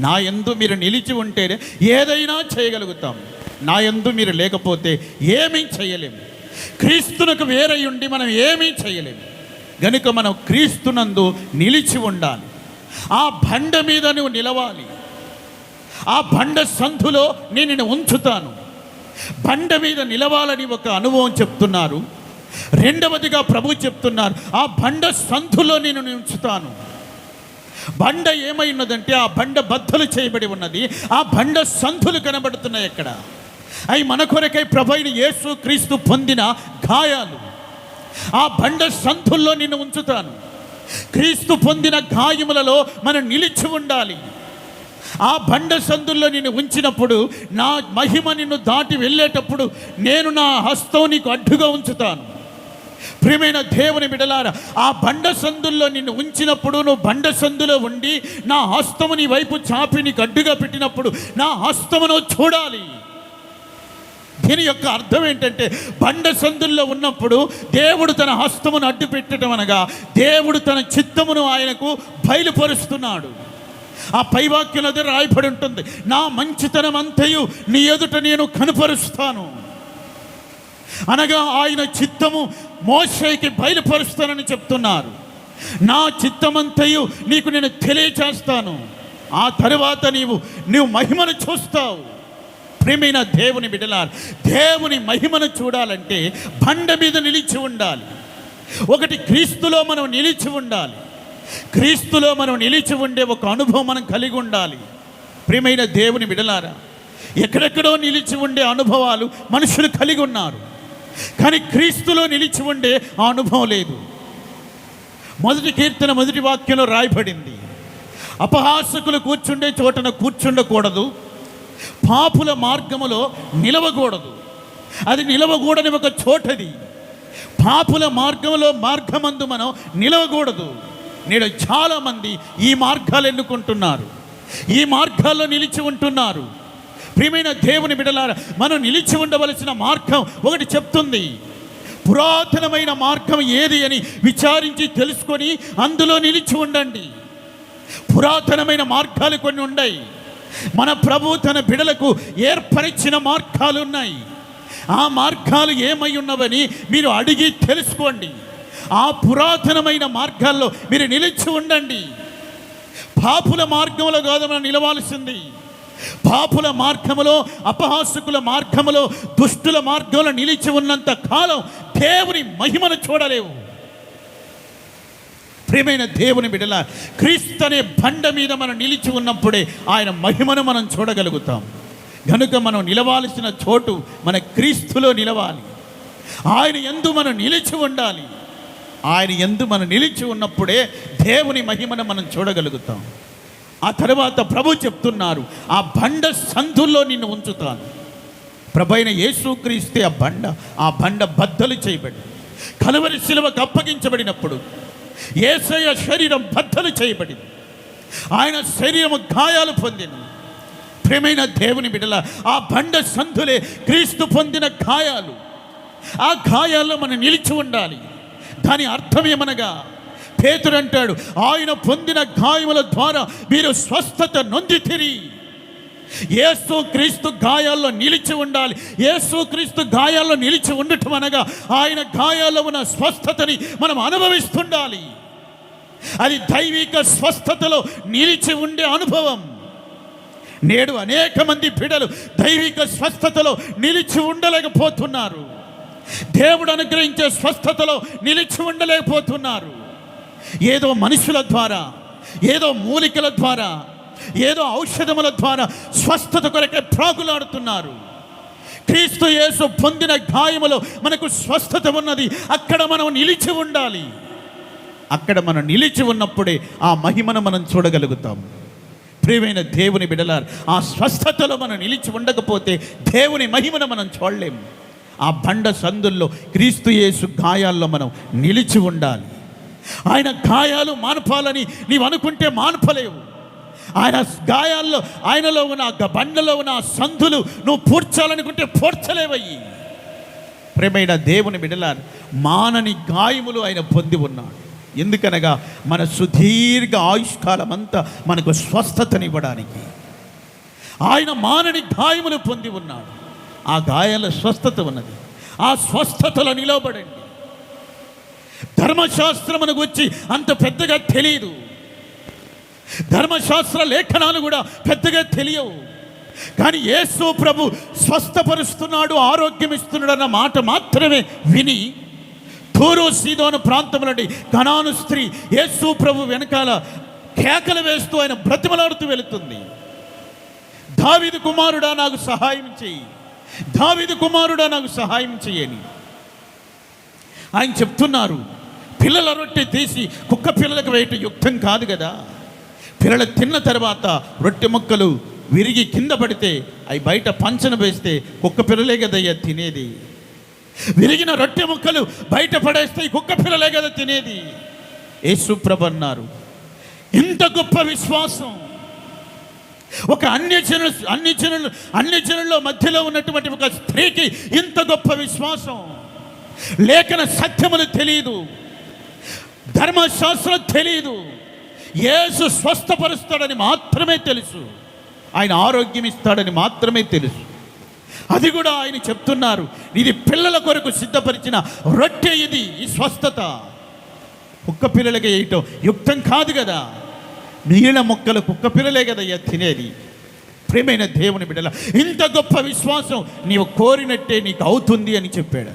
నా యందు మీరు నిలిచి ఉంటేనే ఏదైనా చేయగలుగుతాం. నా యందు మీరు లేకపోతే ఏమీ చేయలేము. క్రీస్తునకు వేరై ఉండి మనం ఏమీ చేయలేము. కనుక మనం క్రీస్తునందు నిలిచి ఉండాలి. ఆ బండ మీద నువ్వు నిలవాలి. ఆ బండ సందులో నేను నిన్ను ఉంచుతాను. బండ మీద నిలవాలని ఒక అనుభవం చెప్తున్నారు. రెండవదిగా ప్రభు చెప్తున్నారు, ఆ బండ సందులో నేను ఉంచుతాను. బండ ఏమై ఉన్నదంటే ఆ బండ బద్దలు చేయబడి ఉన్నది. ఆ బండ సందులు కనబడుతున్నాయి. ఎక్కడ అవి మన కొరకై ప్రభు అయిన యేసు క్రీస్తు పొందిన గాయాలు. ఆ బండ సందుల్లో నిన్ను ఉంచుతాను. క్రీస్తు పొందిన గాయములలో మనం నిలిచి ఉండాలి. ఆ బండ సందుల్లో నిన్ను ఉంచినప్పుడు నా మహిమ నిన్ను దాటి వెళ్ళేటప్పుడు నేను నా హస్తం నీకు అడ్డుగా ఉంచుతాను. ప్రియమైన దేవుని బిడ్డలారా, ఆ బండ సందుల్లో నిన్ను ఉంచినప్పుడు నువ్వు బండ సందులో ఉండి నా హస్తము నీ వైపు చాపి నీకు అడ్డుగా పెట్టినప్పుడు నా హస్తమును చూడాలి. దీని యొక్క అర్థం ఏంటంటే, బండ సందుల్లో ఉన్నప్పుడు దేవుడు తన హస్తమును అడ్డు పెట్టడం అనగా దేవుడు తన చిత్తమును ఆయనకు బయలుపరుస్తున్నాడు. ఆ పైవాక్యంలో రాయబడి ఉంటుంది, నా మంచితనం అంతయు నీ ఎదుట నేను కనుపరుస్తాను అనగా ఆయన చిత్తము మోషేకి బయలుపరుస్తానని చెప్తున్నారు. నా చిత్తమంతయు నీకు నేను తెలియచేస్తాను, ఆ తరువాత నీవు మహిమను చూస్తావు. ప్రియమైన దేవుని బిడ్డలారా, దేవుని మహిమను చూడాలంటే బండ మీద నిలిచి ఉండాలి. ఒకటి, క్రీస్తులో మనం నిలిచి ఉండాలి. క్రీస్తులో మనం నిలిచి ఉండే ఒక అనుభవం మనం కలిగి ఉండాలి. ప్రియమైన దేవుని బిడ్డలారా, ఎక్కడెక్కడో నిలిచి ఉండే అనుభవాలు మనుషులు కలిగి ఉన్నారు, కానీ క్రీస్తులో నిలిచి ఉండే ఆ అనుభవం లేదు. మొదటి కీర్తన మొదటి వాక్యంలో రాయబడింది, అపహాసకులు కూర్చుండే చోటన కూర్చుండకూడదు, పాపుల మార్గములో నిలవకూడదు. అది నిలవకూడని ఒక చోటది. పాపుల మార్గమందు మనం నిలవకూడదు. నేడు చాలామంది ఈ మార్గాలు ఎన్నుకుంటున్నారు, ఈ మార్గాల్లో నిలిచి ఉంటున్నారు. ప్రియమైన దేవుని బిడ్డలారా, మనం నిలిచి ఉండవలసిన మార్గం ఒకటి చెప్తుంది. పురాతనమైన మార్గం ఏది అని విచారించి తెలుసుకొని అందులో నిలిచి ఉండండి. పురాతనమైన మార్గాలు కొన్ని ఉన్నాయి. మన ప్రభు తన బిడ్డలకు ఏర్పరిచిన మార్గాలు ఉన్నాయి. ఆ మార్గాలు ఏమై ఉన్నవని మీరు అడిగి తెలుసుకోండి. ఆ పురాతనమైన మార్గాల్లో మీరు నిలిచి ఉండండి. పాపుల మార్గంలో కాదు మనం నిలవాల్సింది. పాపుల మార్గములో, అపహాసకుల మార్గములో, దుష్టుల మార్గంలో నిలిచి ఉన్నంత కాలం దేవుని మహిమను చూడలేవు. ప్రియమైన దేవుని బిడ్డల, క్రీస్తు అనే బండ మీద మనం నిలిచి ఉన్నప్పుడే ఆయన మహిమను మనం చూడగలుగుతాం. కనుక మనం నిలవాల్సిన చోటు మన క్రీస్తులో నిలవాలి. ఆయన యందు మనం నిలిచి ఉండాలి. ఆయన యందు మనం నిలిచి ఉన్నప్పుడే దేవుని మహిమను మనం చూడగలుగుతాం. ఆ తర్వాత ప్రభు చెప్తున్నారు, ఆ బండ సందుల్లో నిన్ను ఉంచుతాను. ప్రభు అయిన యేసుక్రీస్తే ఆ బండ బద్దలు చేయబడి కలువరి శిలువకు అప్పగించబడినప్పుడు యేసయ్య శరీరం బద్దలు చేయబడింది. ఆయన శరీరము గాయాలు పొందింది. ప్రియమైన దేవుని బిడ్డల, ఆ బండ సందులే క్రీస్తు పొందిన గాయాలు. ఆ గాయాల్లో మనం నిలిచి ఉండాలి. దాని అర్థం ఏమనగా, పేతురు అంటాడు, ఆయన పొందిన గాయముల ద్వారా మీరు స్వస్థత నొందితిరి. యేసు క్రీస్తు గాయాల్లో నిలిచి ఉండాలి. యేసు క్రీస్తు గాయాల్లో నిలిచి ఉండటం అనగా ఆయన గాయాల్లో ఉన్న స్వస్థతని మనం అనుభవిస్తుండాలి. అది దైవిక స్వస్థతలో నిలిచి ఉండే అనుభవం. నేడు అనేక మంది బిడ్డలు దైవిక స్వస్థతలో నిలిచి ఉండలేకపోతున్నారు. దేవుడు అనుగ్రహించే స్వస్థతలో నిలిచి ఉండలేకపోతున్నారు. ఏదో మనుషుల ద్వారా, ఏదో మూలికల ద్వారా, ఏదో ఔషధముల ద్వారా స్వస్థత కొరకే ప్రాకులాడుతున్నారు. క్రీస్తు యేసు పొందిన గాయములో మనకు స్వస్థత ఉన్నది. అక్కడ మనం నిలిచి ఉండాలి. అక్కడ మనం నిలిచి ఉన్నప్పుడే ఆ మహిమను మనం చూడగలుగుతాం. ప్రియమైన దేవుని బిడ్డలారా, ఆ స్వస్థతలో మనం నిలిచి ఉండకపోతే దేవుని మహిమను మనం చూడలేము. ఆ బండ సందుల్లో క్రీస్తు యేసు గాయాల్లో మనం నిలిచి ఉండాలి. ఆయన గాయాలు మాన్పాలని నీవు అనుకుంటే మాన్పలేవు. ఆయన గాయాల్లో, ఆయనలో ఉన్న బండలో ఉన్న సందులు నువ్వు పూడ్చాలనుకుంటే పూడ్చలేవయ్యి. ప్రియమైన దేవుని బిడ్డలారా, మానని గాయములు ఆయన పొంది ఉన్నాడు. ఎందుకనగా మన సుదీర్ఘ ఆయుష్కాలం అంతా మనకు స్వస్థతనివ్వడానికి ఆయన మానని గాయములు పొంది ఉన్నాడు. ఆ గాయాల స్వస్థత ఉన్నది. ఆ స్వస్థతలో నిలబడండి. ధర్మశాస్త్రమును గురించి అంత పెద్దగా తెలియదు. ధర్మశాస్త్ర లేఖనాలు కూడా పెద్దగా తెలియవు. కానీ యేసు ప్రభు స్వస్థపరుస్తున్నాడు, ఆరోగ్యం ఇస్తున్నాడు అన్న మాట మాత్రమే విని తూరు సీదోను ప్రాంతం నుండి కనాను స్త్రీ యేసు ప్రభు వెనకాల కేకలు వేస్తూ ఆయన బ్రతిమలాడుతూ వెళుతుంది. దావీదు కుమారుడా నాకు సహాయం చెయ్యి, దావీదు కుమారుడా నాకు సహాయం చెయ్యని ఆయన చెప్తున్నారు. పిల్లల రొట్టె తీసి కుక్క పిల్లలకు వేయటం యుక్తం కాదు కదా. పిల్లలు తిన్న తర్వాత రొట్టె ముక్కలు విరిగి కింద పడితే అవి బయట పంచన వేస్తే కుక్క పిల్లలే కదయ్యా తినేది. విరిగిన రొట్టె ముక్కలు బయట పడేస్తే ఈ కుక్క పిల్లలే కదా తినేది. యేసు ప్రభు అన్నారు, ఇంత గొప్ప విశ్వాసం ఒక అన్ని జనుల్లో మధ్యలో ఉన్నటువంటి ఒక స్త్రీకి ఇంత గొప్ప విశ్వాసం. లేఖన సత్యములు తెలియదు, ధర్మశాస్త్రం తెలియదు, యేసు స్వస్థపరుస్తాడని మాత్రమే తెలుసు, ఆయన ఆరోగ్యం ఇస్తాడని మాత్రమే తెలుసు. అది కూడా ఆయన చెప్తున్నారు, ఇది పిల్లల కొరకు సిద్ధపరిచిన రొట్టె, ఇది ఈ స్వస్థత కుక్క పిల్లలకి వేయటం యుక్తం కాదు కదా. మిగిలిన మొక్కలు కుక్క పిల్లలే కదా తినేది. ప్రియమైన దేవుని బిడ్డల, ఇంత గొప్ప విశ్వాసం నీవు కోరినట్టే నీకు అవుతుంది అని చెప్పాడు.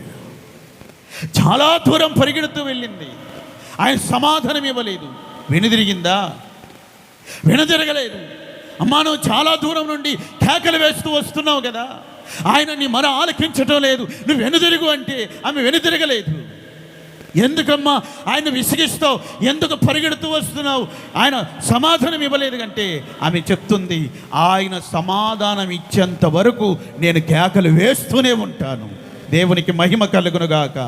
చాలా దూరం పరిగెడుతూ వెళ్ళింది, ఆయన సమాధానం ఇవ్వలేదు. వెనుదిరిగిందా? వెనుదిరగలేదు. అమ్మా, నువ్వు చాలా దూరం నుండి కేకలు వేస్తూ వస్తున్నావు కదా, ఆయన నీ మన ఆలకించటం లేదు, నువ్వు వెనుదిరుగు అంటే ఆమె వెనుదిరగలేదు. ఎందుకమ్మా ఆయన విసిగిస్తావు, ఎందుకు పరిగెడుతూ వస్తున్నావు? ఆయన సమాధానం ఇవ్వలేదు అంటే ఆమె చెప్తుంది, ఆయన సమాధానం ఇచ్చేంత వరకు నేను కేకలు వేస్తూనే ఉంటాను. దేవునికి మహిమ కలుగునుగాక.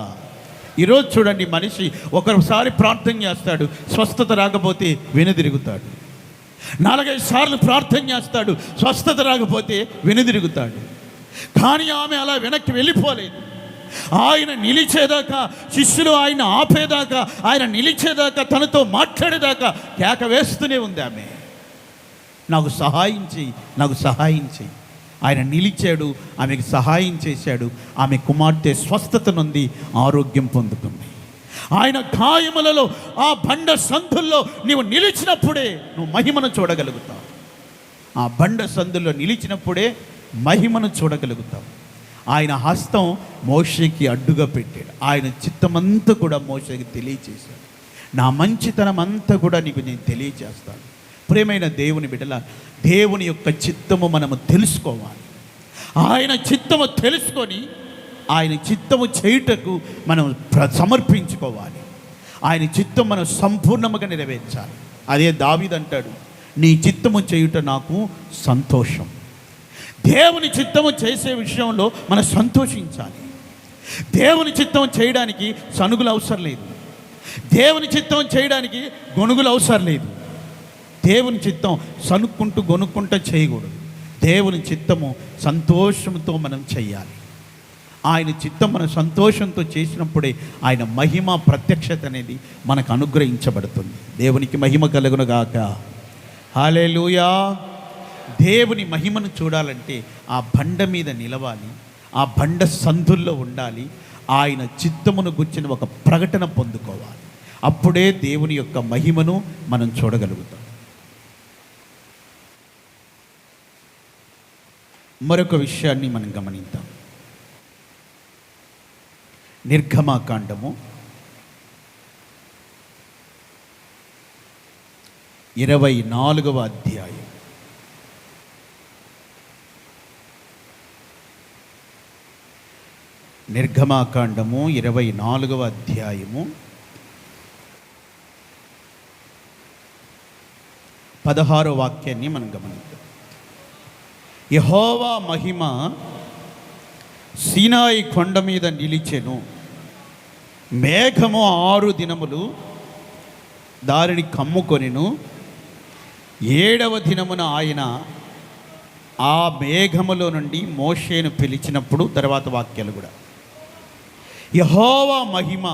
ఈరోజు చూడండి, మనిషి ఒకసారి ప్రార్థన చేస్తాడు, స్వస్థత రాకపోతే వెనుదిరుగుతాడు. 4-5 సార్లు ప్రార్థన చేస్తాడు, స్వస్థత రాకపోతే వెనుదిరుగుతాడు. కానీ ఆమె అలా వెనక్కి వెళ్ళిపోలేదు. ఆయన నిలిచేదాకా, శిష్యులు ఆయన ఆపేదాకా, ఆయన నిలిచేదాకా, తనతో మాట్లాడేదాకా కేక వేస్తూనే ఉంది ఆమె. నాకు సహాయం చెయ్యి, నాకు సహాయం చెయ్యి. ఆయన నిలిచాడు, ఆమెకు సహాయం చేశాడు. ఆమె కుమార్తె స్వస్థత నుండి ఆరోగ్యం పొందుతుంది. ఆయన గాయములలో, ఆ బండ సందుల్లో నీవు నిలిచినప్పుడే నువ్వు మహిమను చూడగలుగుతావు. ఆ బండ సందుల్లో నిలిచినప్పుడే మహిమను చూడగలుగుతావు. ఆయన హస్తం మోషేకి అడ్డుగా పెట్టాడు. ఆయన చిత్తమంతా కూడా మోషేకి తెలియచేశాడు. నా మంచితనం అంతా కూడా నీకు నేను తెలియచేస్తాను. ప్రియమైన దేవుని బిడ్డల, దేవుని యొక్క చిత్తము మనము తెలుసుకోవాలి. ఆయన చిత్తము తెలుసుకొని ఆయన చిత్తము చేయుటకు మనం సమర్పించుకోవాలి. ఆయన చిత్తం మనం సంపూర్ణముగా నెరవేర్చాలి. అదే దావీదు అంటాడు, నీ చిత్తము చేయుట నాకు సంతోషం. దేవుని చిత్తము చేసే విషయంలో మనం సంతోషించాలి. దేవుని చిత్తం చేయడానికి సనుగులు అవసరం లేదు, దేవుని చిత్తం చేయడానికి గొనుగులు అవసరం లేదు. దేవుని చిత్తం సనుక్కుంటూ గొనుక్కుంటూ చేయకూడదు. దేవుని చిత్తము సంతోషంతో మనం చేయాలి. ఆయన చిత్తం మనం సంతోషంతో చేసినప్పుడే ఆయన మహిమ ప్రత్యక్షత అనేది మనకు అనుగ్రహించబడుతుంది. దేవునికి మహిమ కలుగునుగాక. హల్లెలూయా. దేవుని మహిమను చూడాలంటే ఆ బండ మీద నిలవాలి, ఆ బండ సందుల్లో ఉండాలి, ఆయన చిత్తమును గుర్చిన ఒక ప్రకటన పొందుకోవాలి. అప్పుడే దేవుని యొక్క మహిమను మనం చూడగలుగుతాం. మరొక విషయాన్ని మనం గమనిద్దాం. నిర్గమాకాండము 24వ అధ్యాయం. నిర్గమాకాండము 24వ అధ్యాయము 16వ వాక్యాన్ని మనం గమనిద్దాం. యెహోవా మహిమ సీనాయి కొండ మీద నిలిచెను, మేఘము 6 దినములు దారిని కమ్ముకొనెను. 7వ దినమున ఆయన ఆ మేఘములో నుండి మోషేను పిలిచినప్పుడు, తర్వాత వాక్యాలు కూడా, యెహోవా మహిమ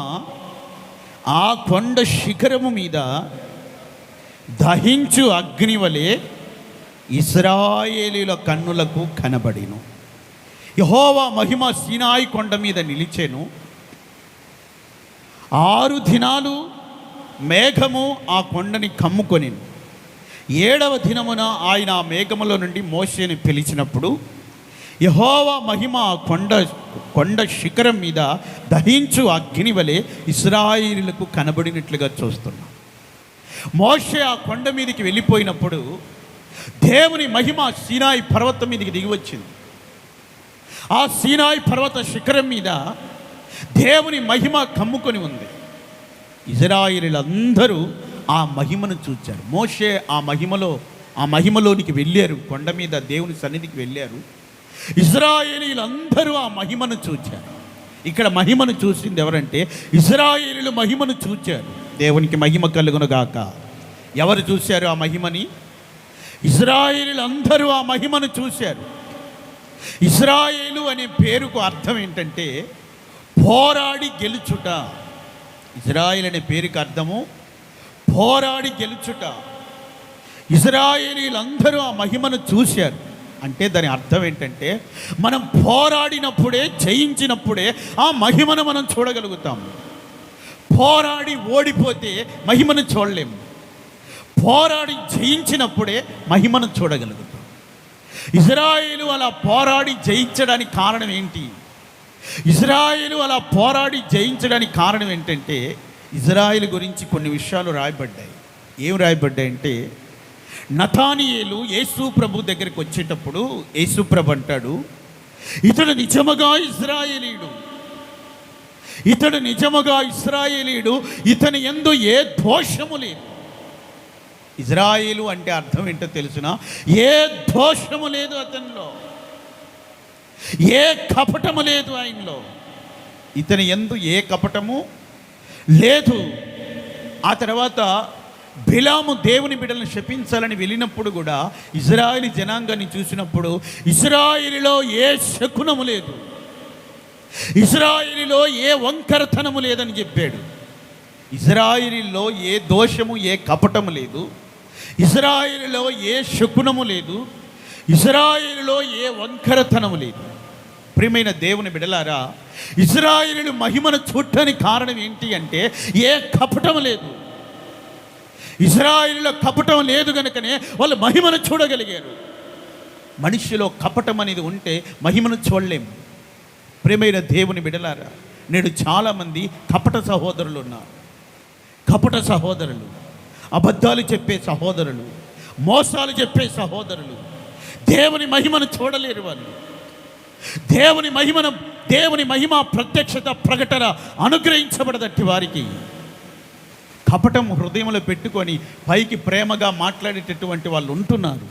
ఆ కొండ శిఖరము మీద దహించు అగ్ని వలె ఇశ్రాయేలీల కన్నులకు కనబడిను. యెహోవా మహిమ సీనాయి కొండ మీద నిలిచెను. 6 దినాలు మేఘము ఆ కొండని కమ్ముకొనిను. 7వ దినమున ఆయన ఆ మేఘములో నుండి మోషేని పిలిచినప్పుడు యెహోవా మహిమ ఆ కొండ శిఖరం మీద దహించు అగ్ని వలె ఇశ్రాయేలీలకు కనబడినట్లుగా చూస్తున్నాం. మోషే ఆ కొండ మీదకి వెళ్ళిపోయినప్పుడు దేవుని మహిమ సీనాయి పర్వతం మీదకి దిగి వచ్చింది. ఆ సీనాయి పర్వత శిఖరం మీద దేవుని మహిమ కమ్ముకొని ఉంది. ఇశ్రాయేలీలందరూ ఆ మహిమను చూచారు. మోషే ఆ మహిమలోనికి వెళ్ళారు, కొండ మీద దేవుని సన్నిధికి వెళ్ళారు. ఇశ్రాయేలీలందరూ ఆ మహిమను చూచారు. ఇక్కడ మహిమను చూసింది ఎవరంటే ఇశ్రాయేలీయులు మహిమను చూచారు. దేవునికి మహిమ కలుగునుగాక. ఎవరు చూశారు ఆ మహిమని? ఇశ్రాయేలీయులు అందరూ ఆ మహిమను చూశారు. ఇశ్రాయేలు అనే పేరుకు అర్థం ఏంటంటే పోరాడి గెలుచుట. ఇశ్రాయేల్ అనే పేరుకి అర్థము పోరాడి గెలుచుట. ఇశ్రాయేలీయులందరూ ఆ మహిమను చూశారు. అంటే దాని అర్థం ఏంటంటే మనం పోరాడినప్పుడే, జయించినప్పుడే ఆ మహిమను మనం చూడగలుగుతాము. పోరాడి ఓడిపోతే మహిమను చూడలేము. పోరాడి జయించినప్పుడే మహిమను చూడగలుగుతాం. ఇశ్రాయేలు అలా పోరాడి జయించడానికి కారణం ఏంటి? ఇశ్రాయేలు అలా పోరాడి జయించడానికి కారణం ఏంటంటే ఇశ్రాయేలు గురించి కొన్ని విషయాలు రాయబడ్డాయి. ఏం రాయబడ్డాయంటే నతానియేలు యేసు ప్రభు దగ్గరికి వచ్చేటప్పుడు యేసు ప్రభు అంటాడు, ఇతడు నిజముగా ఇశ్రాయేలీయుడు, ఇతడు నిజముగా ఇశ్రాయేలీయుడు, ఇతని యందు ఏ దోషము లేదు. ఇశ్రాయేలు అంటే అర్థం ఏంటో తెలుసునా? ఏ దోషము లేదు అతనిలో, ఏ కపటము లేదు ఆయనలో. ఇతని యందు ఏ కపటము లేదు. ఆ తర్వాత బిలాము దేవుని బిడ్డలను శపించాలని వెళ్ళినప్పుడు కూడా ఇశ్రాయేలు జనాంగాన్ని చూసినప్పుడు ఇశ్రాయేలులో ఏ శకునము లేదు, ఇశ్రాయేలులో ఏ వంకరతనము లేదని చెప్పాడు. ఇశ్రాయేలులో ఏ దోషము, ఏ కపటము లేదు. ఇశ్రాయేలులో ఏ శకునము లేదు. ఇశ్రాయేలులో ఏ వంకరతనము లేదు. ప్రియమైన దేవుని బిడ్డలారా, ఇశ్రాయేలు మహిమను చూడటానికి కారణం ఏంటి అంటే ఏ కపటం లేదు. ఇశ్రాయేలులో కపటం లేదు కనుకనే వాళ్ళు మహిమను చూడగలిగారు. మనిషిలో కపటం అనేది ఉంటే మహిమను చూడలేము. ప్రియమైన దేవుని బిడ్డలారా, నేడు చాలామంది కపట సహోదరులు ఉన్నారు. కపట సహోదరులు, అబద్ధాలు చెప్పే సహోదరులు, మోసాలు చెప్పే సహోదరులు. దేవుని మహిమను చూడలేరు వాళ్ళు. దేవుని మహిమ ప్రత్యక్షత ప్రకటన అనుగ్రహించబడదట్టి వారికి కపటం హృదయంలో పెట్టుకొని పైకి ప్రేమగా మాట్లాడేటటువంటి వాళ్ళు ఉంటున్నారు.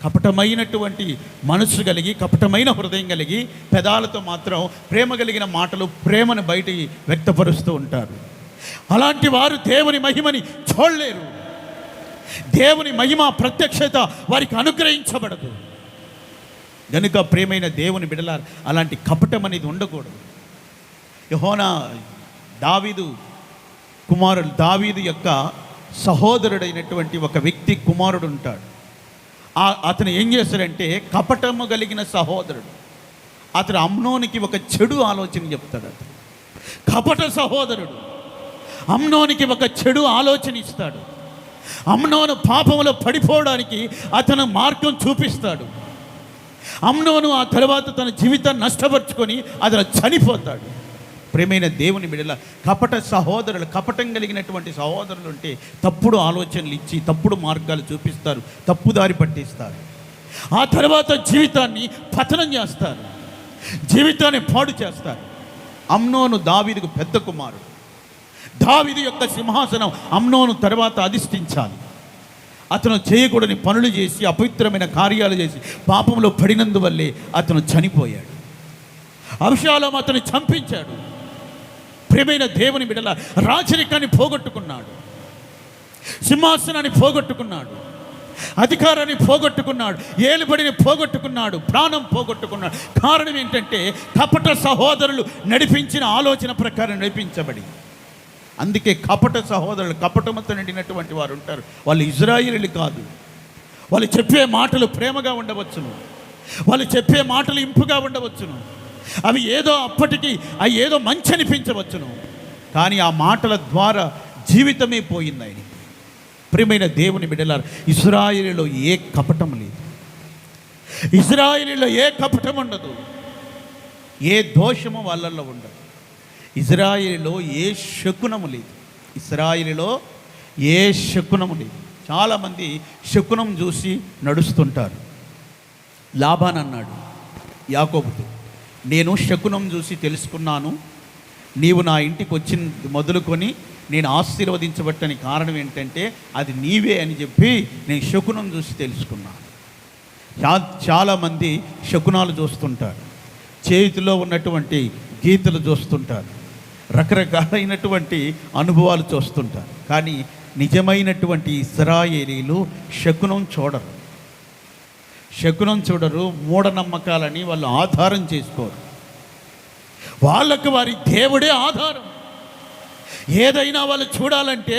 కపటమైనటువంటి మనస్సు కలిగి, కపటమైన హృదయం కలిగి, పెదాలతో మాత్రం ప్రేమ కలిగిన మాటలు, ప్రేమను బయటికి వ్యక్తపరుస్తూ ఉంటారు. అలాంటి వారు దేవుని మహిమని చూడలేరు. దేవుని మహిమ ప్రత్యక్షత వారికి అనుగ్రహించబడదు. గనుక ప్రేమైన దేవుని బిడ్డలారా, అలాంటి కపటం అనేది ఉండకూడదు. యెహోనా దావీదు యొక్క సహోదరుడైనటువంటి ఒక వ్యక్తి కుమారుడు ఉంటాడు. అతను ఏం చేస్తాడంటే కపటము కలిగిన సహోదరుడు. అతను అమ్నోనికి ఒక చెడు ఆలోచన చెప్తాడు. అతను కపట సహోదరుడు అమ్నోనికి ఒక చెడు ఆలోచన ఇస్తాడు. అమ్నోను పాపంలో పడిపోవడానికి అతను మార్గం చూపిస్తాడు. అమ్నోను ఆ తర్వాత తన జీవితాన్ని నష్టపరుచుకొని అతను చనిపోతాడు. ప్రేమైన దేవుని బిడ్డల, కపట సహోదరులు, కపటం కలిగినటువంటి సహోదరులు ఉంటే తప్పుడు ఆలోచనలు ఇచ్చి తప్పుడు మార్గాలు చూపిస్తారు, తప్పుదారి పట్టిస్తారు. ఆ తర్వాత జీవితాన్ని పతనం చేస్తారు, జీవితాన్ని పాడు చేస్తారు. అమ్నోను దావీదుకు పెద్ద కుమారుడు. దావీదు యొక్క సింహాసనం అమ్నోను తర్వాత అధిష్ఠించాలి. అతను చేయకూడని పనులు చేసి, అపవిత్రమైన కార్యాలు చేసి పాపంలో పడినందువల్లే అతను చనిపోయాడు. అబ్షాలోము అతను చంపించాడు. ప్రియమైన దేవుని బిడ్డల, రాజరికాన్ని పోగొట్టుకున్నాడు, సింహాసనాన్ని పోగొట్టుకున్నాడు, అధికారాన్ని పోగొట్టుకున్నాడు, ఏలుబడిని పోగొట్టుకున్నాడు, ప్రాణం పోగొట్టుకున్నాడు. కారణం ఏంటంటే కపట సహోదరులు నడిపించిన ఆలోచన ప్రకారం నడిపించబడి. అందుకే కపట సహోదరులు, కపటమతో నిండినటువంటి వారు ఉంటారు. వాళ్ళు ఇశ్రాయేలీయులు కాదు. వాళ్ళు చెప్పే మాటలు ప్రేమగా ఉండవచ్చును, వాళ్ళు చెప్పే మాటలు ఇంపుగా ఉండవచ్చును, అవి ఏదో మంచి అనిపించవచ్చును, కానీ ఆ మాటల ద్వారా జీవితమే పోయింది ఆయన. ప్రియమైన దేవుని బిడ్డలారా, ఇశ్రాయేలులో ఏ కపటం లేదు, ఇశ్రాయేలులో ఏ కపటం ఉండదు, ఏ దోషము వాళ్ళల్లో ఉండదు. ఇశ్రాయేలులో ఏ శకునము లేదు, ఇశ్రాయేలులో ఏ శకునము లేదు. చాలామంది శకునం చూసి నడుస్తుంటారు. లాబాన్ అన్నాడు యాకోబుతో, నేను శకునం చూసి తెలుసుకున్నాను, నీవు నా ఇంటికి వచ్చి మొదలుకొని నేను ఆశీర్వదించబట్టని కారణం ఏంటంటే అది నీవే అని చెప్పి నేను శకునం చూసి తెలుసుకున్నాను. చాలామంది శకునాలు చూస్తుంటారు. చేతిలో ఉన్నటువంటి గీతలు చూస్తుంటారు, రకరకాలైనటువంటి అనుభవాలు చూస్తుంటారు. కానీ నిజమైనటువంటి ఇశ్రాయేలీలు శకునం చూడరు, మూఢనమ్మకాలని వాళ్ళు ఆధారం చేసుకోరు. వాళ్ళకు వారి దేవుడే ఆధారం. ఏదైనా వాళ్ళు చూడాలంటే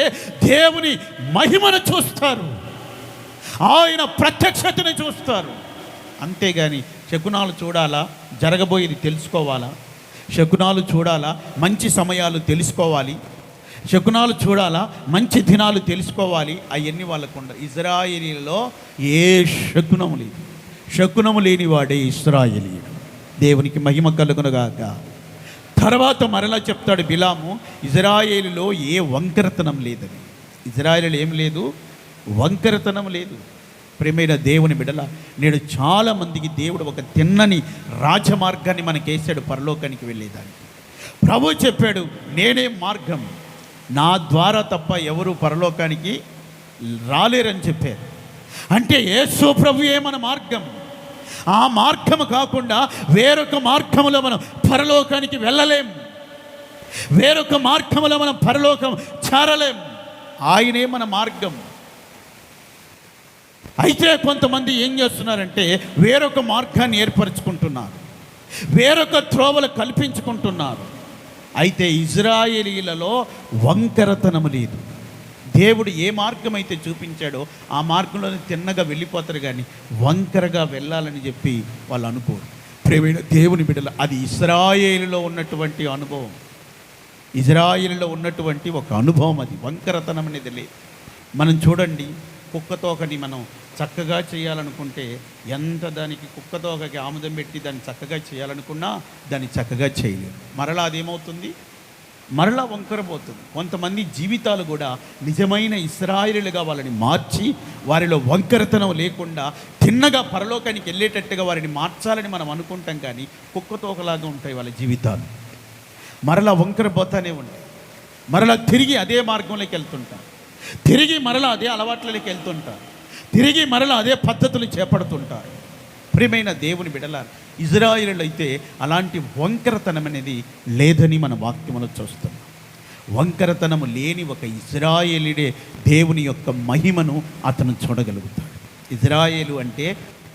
దేవుని మహిమను చూస్తారు, ఆయన ప్రత్యక్షతని చూస్తారు. అంతేగాని శకునాలు చూడాలా, జరగబోయేది తెలుసుకోవాలా, శకునాలు చూడాలా, మంచి సమయాలు తెలుసుకోవాలి, శకునాలు చూడాలా, మంచి దినాలు తెలుసుకోవాలి, అవన్నీ వాళ్ళకు ఉండదు. ఇజ్రాయేలీలో ఏ శకునము లేదు. శకునము లేనివాడే ఇశ్రాయేలీయుడు. దేవునికి మహిమ కలుగునుగాక. తర్వాత మరలా చెప్తాడు బిలాము, ఇజ్రాయేలులో ఏ వంకరతనం లేదని. ఇజ్రాయేలు ఏం లేదు, వంకరతనం లేదు. ప్రేమైన దేవుని బిడ్డల, నేడు చాలామందికి దేవుడు ఒక తిన్నని రాజమార్గాన్ని మనకేసాడు పరలోకానికి వెళ్ళేదానికి. ప్రభు చెప్పాడు, నేనే మార్గం, నా ద్వారా తప్ప ఎవరు పరలోకానికి రాలేరని చెప్పారు. అంటే యేసు ప్రభువే మన మార్గం. ఆ మార్గము కాకుండా వేరొక మార్గములో మనం పరలోకానికి వెళ్ళలేం, వేరొక మార్గములో మనం పరలోకం చేరలేం. ఆయనే మన మార్గం. అయితే కొంతమంది ఏం చేస్తున్నారంటే వేరొక మార్గాన్ని ఏర్పరచుకుంటున్నారు, వేరొక త్రోవలు కల్పించుకుంటున్నారు. అయితే ఇజ్రాయేలీలలో వంకరతనము లేదు. దేవుడు ఏ మార్గం అయితే చూపించాడో ఆ మార్గంలోనే తిన్నగా వెళ్ళిపోతారు, కానీ వంకరగా వెళ్ళాలని చెప్పి వాళ్ళు అనుకోరు. ప్రేమైన దేవుని బిడ్డలు, అది ఇశ్రాయేలులో ఉన్నటువంటి అనుభవం, ఇజ్రాయేలులో ఉన్నటువంటి ఒక అనుభవం. అది వంకరతనం అనేది లేదు. మనం చూడండి, కుక్కతోకని మనం చక్కగా చేయాలనుకుంటే ఎంత దానికి కుక్కతోకకి ఆముదం పెట్టి దాన్ని చక్కగా చేయాలనుకున్నా దాన్ని చక్కగా చేయలేరు. మరలా అదేమవుతుంది, మరలా వంకరపోతుంది. కొంతమంది జీవితాలు కూడా నిజమైన ఇశ్రాయేలుగా వాళ్ళని మార్చి వారిలో వంకరతనం లేకుండా తిన్నగా పరలోకానికి వెళ్ళేటట్టుగా వారిని మార్చాలని మనం అనుకుంటాం, కానీ కుక్కతోకలాగా ఉంటాయి వాళ్ళ జీవితాలు. మరలా వంకరపోతానే ఉంటాయి, మరలా తిరిగి అదే మార్గంలోకి వెళ్తుంటారు, తిరిగి మరలా అదే అలవాట్లలోకి వెళ్తుంటారు, తిరిగి మరలా అదే పద్ధతులు చేపడుతుంటారు. ప్రియమైన దేవుని బిడ్డలారా, ఇజ్రాయేలు అయితే అలాంటి వంకరతనం అనేది లేదని మన వాక్యములో చూస్తున్నాం. వంకరతనము లేని ఒక ఇజ్రాయేలీడే దేవుని యొక్క మహిమను అతను చూడగలుగుతాడు. ఇజ్రాయేలు అంటే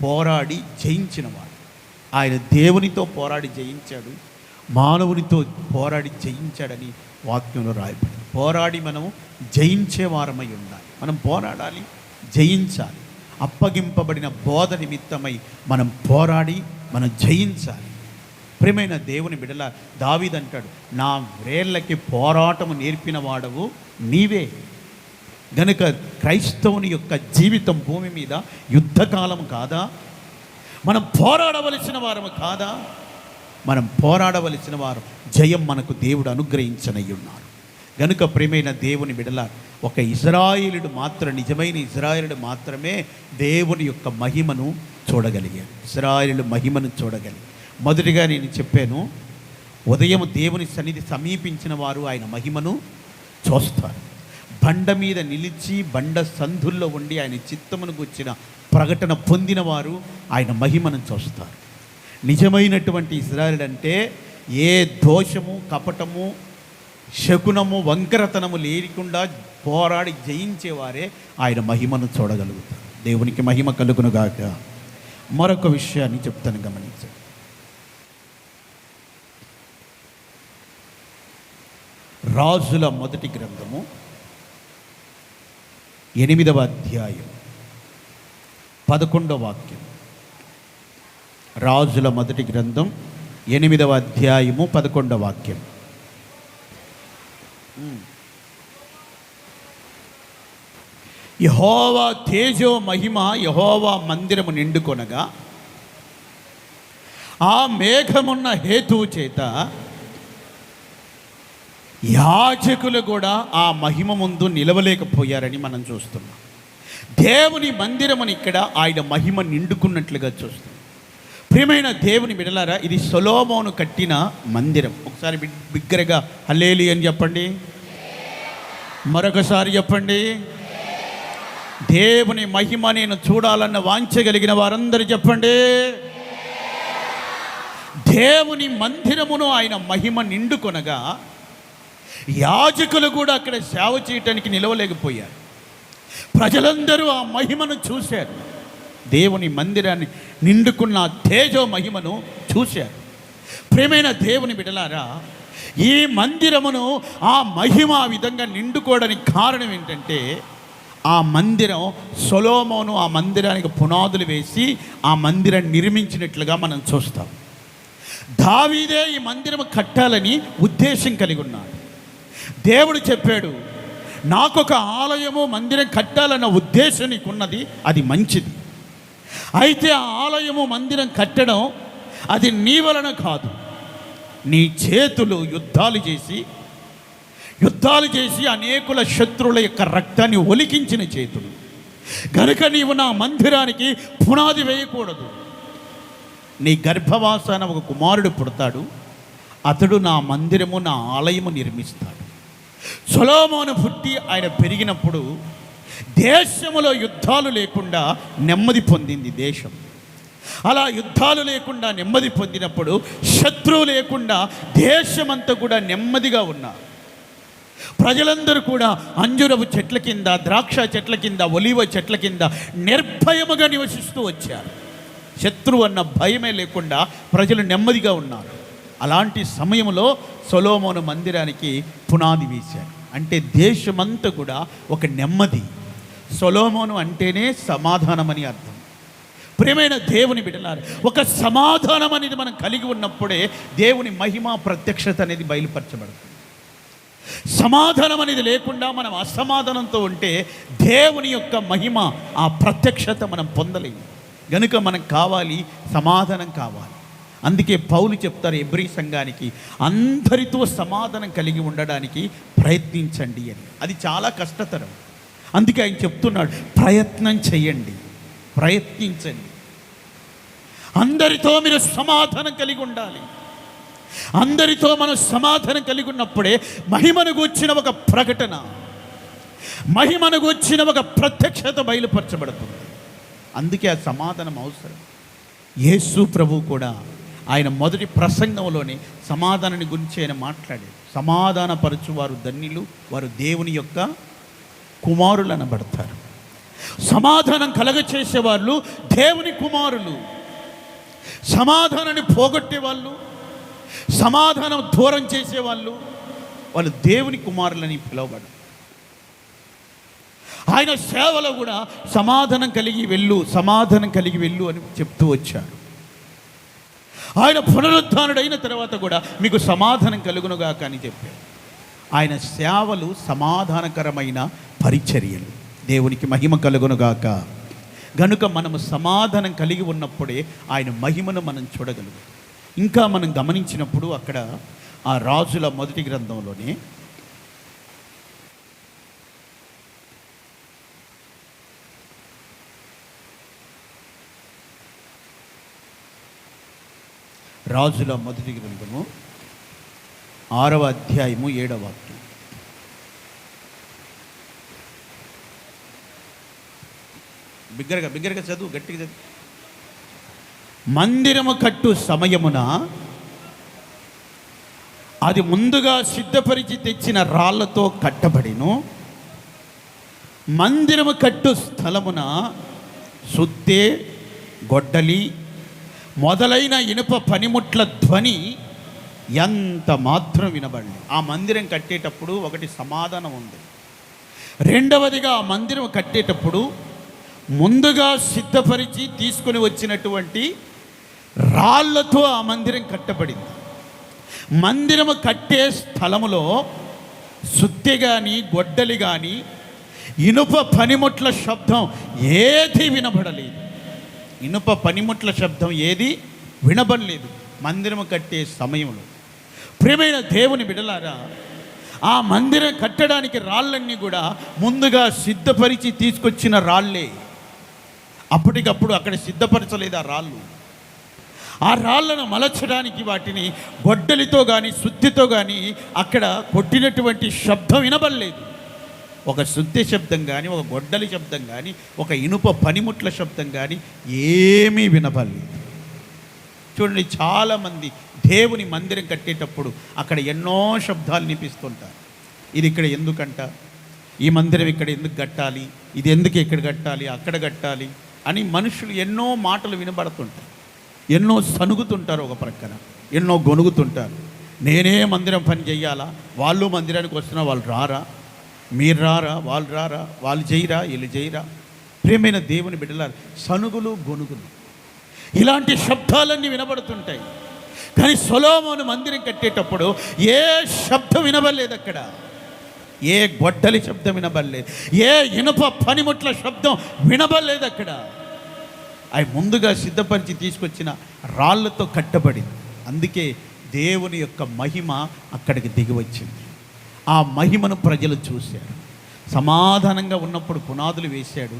పోరాడి జయించినవాడు. ఆయన దేవునితో పోరాడి జయించాడు, మానవునితో పోరాడి జయించాడని వాక్యంలో రాయబడింది. పోరాడి మనం జయించే వారమై ఉండాలి. మనం పోరాడాలి, జయించాలి. అప్పగింపబడిన బోధ నిమిత్తమై మనం పోరాడి మనం జయించాలి. ప్రియమైన దేవుని బిడ్డల, దావీదు అంటాడు, నా వేళ్ళకి పోరాటము నేర్పిన వాడవు నీవే. గనుక క్రైస్తవుని యొక్క జీవితం భూమి మీద యుద్ధకాలం కాదా? మనం పోరాడవలసిన వారము కాదా? మనం పోరాడవలసిన వారు, జయం మనకు దేవుడు అనుగ్రహించనై ఉన్నాడు. గనుక ప్రియమైన దేవుని బిడ్డల, ఒక ఇజ్రాయేలుడు మాత్రం, నిజమైన ఇజ్రాయేలుడు మాత్రమే దేవుని యొక్క మహిమను చూడగలిగాడు. ఇజ్రాయేలు మహిమను చూడగలిగాడు. మొదటిగా నేను చెప్పాను, ఉదయం దేవుని సన్నిధి సమీపించిన వారు ఆయన మహిమను చూస్తారు. బండ మీద నిలిచి బండ సందుల్లో ఉండి ఆయన చిత్తమును గుర్చిన ప్రకటన పొందిన వారు ఆయన మహిమను చూస్తారు. నిజమైనటువంటి ఇజ్రాయేలు అంటే ఏ దోషము, కపటము, శకునము, వంకరతనము లేకుండా పోరాడి జయించేవారే ఆయన మహిమను చూడగలుగుతారు. దేవునికి మహిమ కలుగునుగాక. మరొక విషయాన్ని చెప్తాను, గమనించండి. రాజుల మొదటి గ్రంథము 8వ అధ్యాయం 11వ వాక్యం. రాజుల మొదటి గ్రంథం 8వ అధ్యాయము 11వ వాక్యం. యెహోవా తేజో మహిమ యెహోవా మందిరము నిండుకొనగా ఆ మేఘమున్న హేతువు చేత యాజకులు కూడా ఆ మహిమ ముందు నిలవలేకపోయారని మనం చూస్తున్నాం. దేవుని మందిరముని ఇక్కడ ఆయన మహిమ నిండుకున్నట్లుగా చూస్తున్నాం. ప్రియమైన దేవుని బిడ్డలారా, ఇది సొలొమోను కట్టిన మందిరం. ఒకసారి బిగ్గరగా హల్లెలూయా అని చెప్పండి. మరొకసారి చెప్పండి. దేవుని మహిమ నేను చూడాలన్న వాంఛగలిగిన వారందరూ చెప్పండి. దేవుని మందిరమును ఆయన మహిమ నిండుకొనగా యాజకులు కూడా అక్కడ సేవ చేయటానికి నిలవలేకపోయారు. ప్రజలందరూ ఆ మహిమను చూశారు. దేవుని మందిరాన్ని నిండుకున్న తేజో మహిమను చూశారు. ప్రియమైన దేవుని బిడ్డలారా, ఈ మందిరమును ఆ మహిమ ఆ విధంగా నిండుకోవడానికి కారణం ఏంటంటే, ఆ మందిరం సొలొమోను ఆ మందిరానికి పునాదులు వేసి ఆ మందిరాన్ని నిర్మించినట్లుగా మనం చూస్తాం. దావీదే ఈ మందిరం కట్టాలని ఉద్దేశం కలిగి ఉన్నాడు. దేవుడు చెప్పాడు, నాకొక ఆలయము మందిరం కట్టాలన్న ఉద్దేశం నీకున్నది, అది మంచిది. అయితే ఆ ఆలయము మందిరం కట్టడం అది నీ వలన కాదు, నీ చేతులు యుద్ధాలు చేసి అనేకుల శత్రువుల యొక్క రక్తాన్ని ఒలికించిన చేతులు గనుక నీవు నా మందిరానికి పునాది వేయకూడదు. నీ గర్భవాసాన ఒక కుమారుడు పుడతాడు, అతడు నా మందిరము నా ఆలయము నిర్మిస్తాడు. సొలొమోను పుట్టి ఆయన పెరిగినప్పుడు దేశములో యుద్ధాలు లేకుండా నెమ్మది పొందింది దేశం. అలా యుద్ధాలు లేకుండా నెమ్మది పొందినప్పుడు శత్రువు లేకుండా దేశమంతా కూడా నెమ్మదిగా ఉన్నారు. ప్రజలందరూ కూడా అంజురపు చెట్ల కింద, ద్రాక్ష చెట్ల కింద, ఒలివ చెట్ల కింద నిర్భయముగా నివసిస్తూ వచ్చారు. శత్రువు అన్న భయమే లేకుండా ప్రజలు నెమ్మదిగా ఉన్నారు. అలాంటి సమయంలో సొలొమోను మందిరానికి పునాది వేశారు. అంటే దేశమంతా కూడా ఒక నెమ్మది. సొలొమోను అంటేనే సమాధానం అని అర్థం. ప్రియమైన దేవుని బిడ్డలారా, ఒక సమాధానం అనేది మనం కలిగి ఉన్నప్పుడే దేవుని మహిమ ప్రత్యక్షత అనేది బయలుపరచబడుతుంది. సమాధానం అనేది లేకుండా మనం అసమాధానంతో ఉంటే దేవుని యొక్క మహిమ ఆ ప్రత్యక్షత మనం పొందలేము. గనుక మనకు కావాలి సమాధానం కావాలి. అందుకే పౌలు చెప్తారు ఎబ్రీ సంఘానికి, అందరితో సమాధానం కలిగి ఉండడానికి ప్రయత్నించండి అని. అది చాలా కష్టతరం. అందుకే ఆయన చెప్తున్నాడు, ప్రయత్నం చేయండి, ప్రయత్నించండి. అందరితో మీరు సమాధానం కలిగి ఉండాలి. అందరితో మనం సమాధానం కలిగి ఉన్నప్పుడే మహిమను గూర్చిన ఒక ప్రకటన, మహిమను గూర్చిన ఒక ప్రత్యక్షత బయలుపరచబడుతుంది. అందుకే ఆ సమాధానం అవసరం. యేసు ప్రభు కూడా ఆయన మొదటి ప్రసంగంలోనే సమాధానాన్ని గురించి ఆయన మాట్లాడాడు. సమాధానపరచు వారు ధన్యులు, వారు దేవుని యొక్క కుమారులు అనబడతారు. సమాధానం కలగచేసేవాళ్ళు దేవుని కుమారులు. సమాధానాన్ని పోగొట్టే వాళ్ళు, సమాధానం దూరం చేసేవాళ్ళు, వాళ్ళు దేవుని కుమారులని పిలువబడ్డారు. ఆయన సేవలో కూడా సమాధానం కలిగి వెళ్ళు, సమాధానం కలిగి వెళ్ళు అని చెప్తూ వచ్చాడు. ఆయన పునరుద్ధానుడైన తర్వాత కూడా మీకు సమాధానం కలుగునుగా అని చెప్పాడు. ఆయన సేవలు సమాధానకరమైన పరిచర్యలు. దేవునికి మహిమ కలుగునుగాక. గనుక మనము సమాధానం కలిగి ఉన్నప్పుడే ఆయన మహిమను మనం చూడగలుగుతాం. ఇంకా మనం గమనించినప్పుడు అక్కడ ఆ రాజుల మొదటి గ్రంథంలోనే రాజుల మొదటి గ్రంథము 6వ అధ్యాయము 7వ వాక్యం. బిగ్గరగా చదువు, గట్టిగా చదువు. మందిరము కట్టు సమయమున అది ముందుగా సిద్ధపరిచి తెచ్చిన రాళ్లతో కట్టబడిను. మందిరము కట్టు స్థలమున సుత్తే, గొడ్డలి మొదలైన ఇనుప పనిముట్ల ధ్వని ఎంత మాత్రం వినబడి. ఆ మందిరం కట్టేటప్పుడు ఒకటి సమాధానం ఉంది. రెండవదిగా ఆ మందిరం కట్టేటప్పుడు ముందుగా సిద్ధపరిచి తీసుకొని వచ్చినటువంటి రాళ్లతో ఆ మందిరం కట్టబడింది. మందిరము కట్టే స్థలములో సుత్తె కానీ, గొడ్డలి కానీ, ఇనుప పనిముట్ల శబ్దం ఏది వినబడలేదు. ఇనుప పనిముట్ల శబ్దం ఏది వినబడలేదు మందిరము కట్టే సమయంలో. ప్రియమైన దేవుని బిడ్డలారా, ఆ మందిరం కట్టడానికి రాళ్ళన్నీ కూడా ముందుగా సిద్ధపరిచి తీసుకొచ్చిన రాళ్ళే. అప్పటికప్పుడు అక్కడ సిద్ధపరచలేదు ఆ రాళ్ళు. ఆ రాళ్లను మలచడానికి వాటిని గొడ్డలితో కానీ, సుత్తితో కానీ అక్కడ కొట్టినటువంటి శబ్దం వినబడలేదు. ఒక సుత్తి శబ్దం కానీ, ఒక గొడ్డలి శబ్దం కానీ, ఒక ఇనుప పనిముట్ల శబ్దం కానీ ఏమీ వినబడలేదు. చూడండి, చాలామంది దేవుని మందిరం కట్టేటప్పుడు అక్కడ ఎన్నో శబ్దాలు వినిపిస్తుంటారు. ఇది ఇక్కడ ఎందుకంట, ఈ మందిరం ఇక్కడ ఎందుకు కట్టాలి, ఇది ఎందుకు ఇక్కడ కట్టాలి, అక్కడ కట్టాలి అని మనుషులు ఎన్నో మాటలు వినబడుతుంటాయి. ఎన్నో సనుగుతుంటారు, ఒక ప్రక్కన ఎన్నో గొనుగుతుంటారు. నేనే మందిరం పని చెయ్యాలా, వాళ్ళు మందిరానికి వస్తున్నా వాళ్ళు రారా, మీరు రారా, వాళ్ళు రారా, వాళ్ళు చేయరా, వీళ్ళు చేయరా. ప్రియమైన దేవుని బిడ్డలారా, సనుగులు గొనుగులు ఇలాంటి శబ్దాలన్నీ వినబడుతుంటాయి. కానీ సొలొమోను మందిరం కట్టేటప్పుడు ఏ శబ్దం వినబడలేదు. అక్కడ ఏ గొడ్డలి శబ్దం వినబడలేదు, ఏ ఇనుప పనిముట్ల శబ్దం వినబడలేదు. అక్కడ అవి ముందుగా సిద్ధపరిచి తీసుకొచ్చిన రాళ్లతో కట్టబడింది. అందుకే దేవుని యొక్క మహిమ అక్కడికి దిగి వచ్చింది. ఆ మహిమను ప్రజలు చూశారు. సమాధానంగా ఉన్నప్పుడు పునాదులు వేశాడు.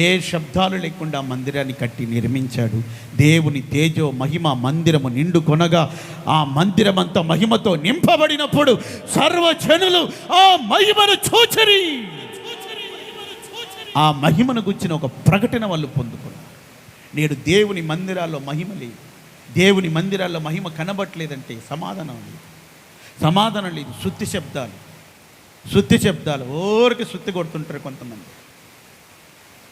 ఏ శబ్దాలు లేకుండా మందిరాన్ని కట్టి నిర్మించాడు. దేవుని తేజో మహిమ మందిరము నిండు కొనగా ఆ మందిరమంతా మహిమతో నింపబడినప్పుడు సర్వజనులు ఆ మహిమను చూచరి, ఆ మహిమను గుర్చిన ఒక ప్రకటన వాళ్ళు పొందుకున్నారు. నేడు దేవుని మందిరాల్లో మహిమ లేదు, దేవుని మందిరాల్లో మహిమ కనబట్టలేదంటే సమాధానం లేదు. శుద్ధి శబ్దాలు ఊరికి శుద్ధి కొడుతుంటారు కొంతమంది.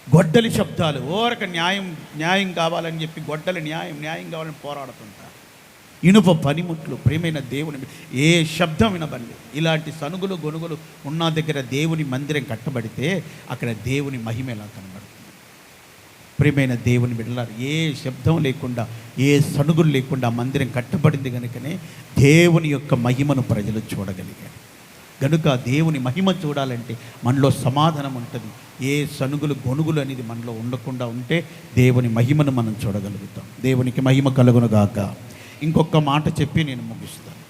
గొడ్డలి శబ్దాలు ఊరక న్యాయం కావాలని చెప్పి గొడ్డలి న్యాయం కావాలని పోరాడుతుంటారు. ఇనుప పనిముట్లు, ప్రియమైన దేవుని ఏ శబ్దం వినబడలేదు. ఇలాంటి సనుగులు గొనుగులు ఉన్న దగ్గర దేవుని మందిరం కట్టబడితే అక్కడ దేవుని మహిమ ఎలా కనబడుతుంది? ప్రియమైన దేవుని బిడ్డలారా, ఏ శబ్దం లేకుండా ఏ సనుగులు లేకుండా మందిరం కట్టబడింది కనుకనే దేవుని యొక్క మహిమను ప్రజలు చూడగలిగారు. కనుక దేవుని మహిమ చూడాలంటే మనలో సమాధానం ఉంటుంది. ఏ సనుగులు గొనుగులు అనేది మనలో ఉండకుండా ఉంటే దేవుని మహిమను మనం చూడగలుగుతాం. దేవునికి మహిమ కలుగునుగాక. ఇంకొక మాట చెప్పి నేను ముగిస్తాను.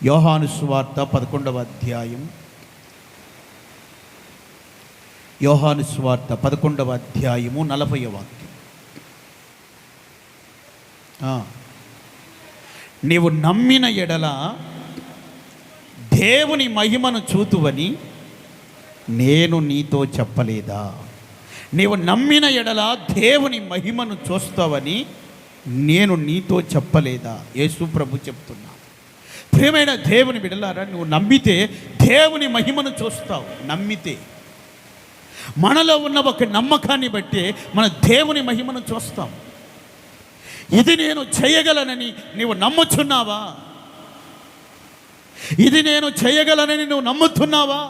యోహాను సువార్త 11వ అధ్యాయం, యోహాను సువార్త 11వ అధ్యాయము 40వ వాక్యం. నీవు నమ్మిన ఎడల దేవుని మహిమను చూతువని నేను నీతో చెప్పలేదా? నీవు నమ్మిన ఎడల దేవుని మహిమను చూస్తావని నేను నీతో చెప్పలేదా? యేసు ప్రభు చెప్తున్నా. ప్రియమైన దేవుని బిడ్డలారా, నువ్వు నమ్మితే దేవుని మహిమను చూస్తావు. నమ్మితే మనలో ఉన్న ఒక నమ్మకాన్ని బట్టి మన దేవుని మహిమను చూస్తాం. ఇది నేను చేయగలనని నీవు నమ్ముచున్నావా? ఇది నేను చేయగలనని నువ్వు నమ్ముతున్నావా?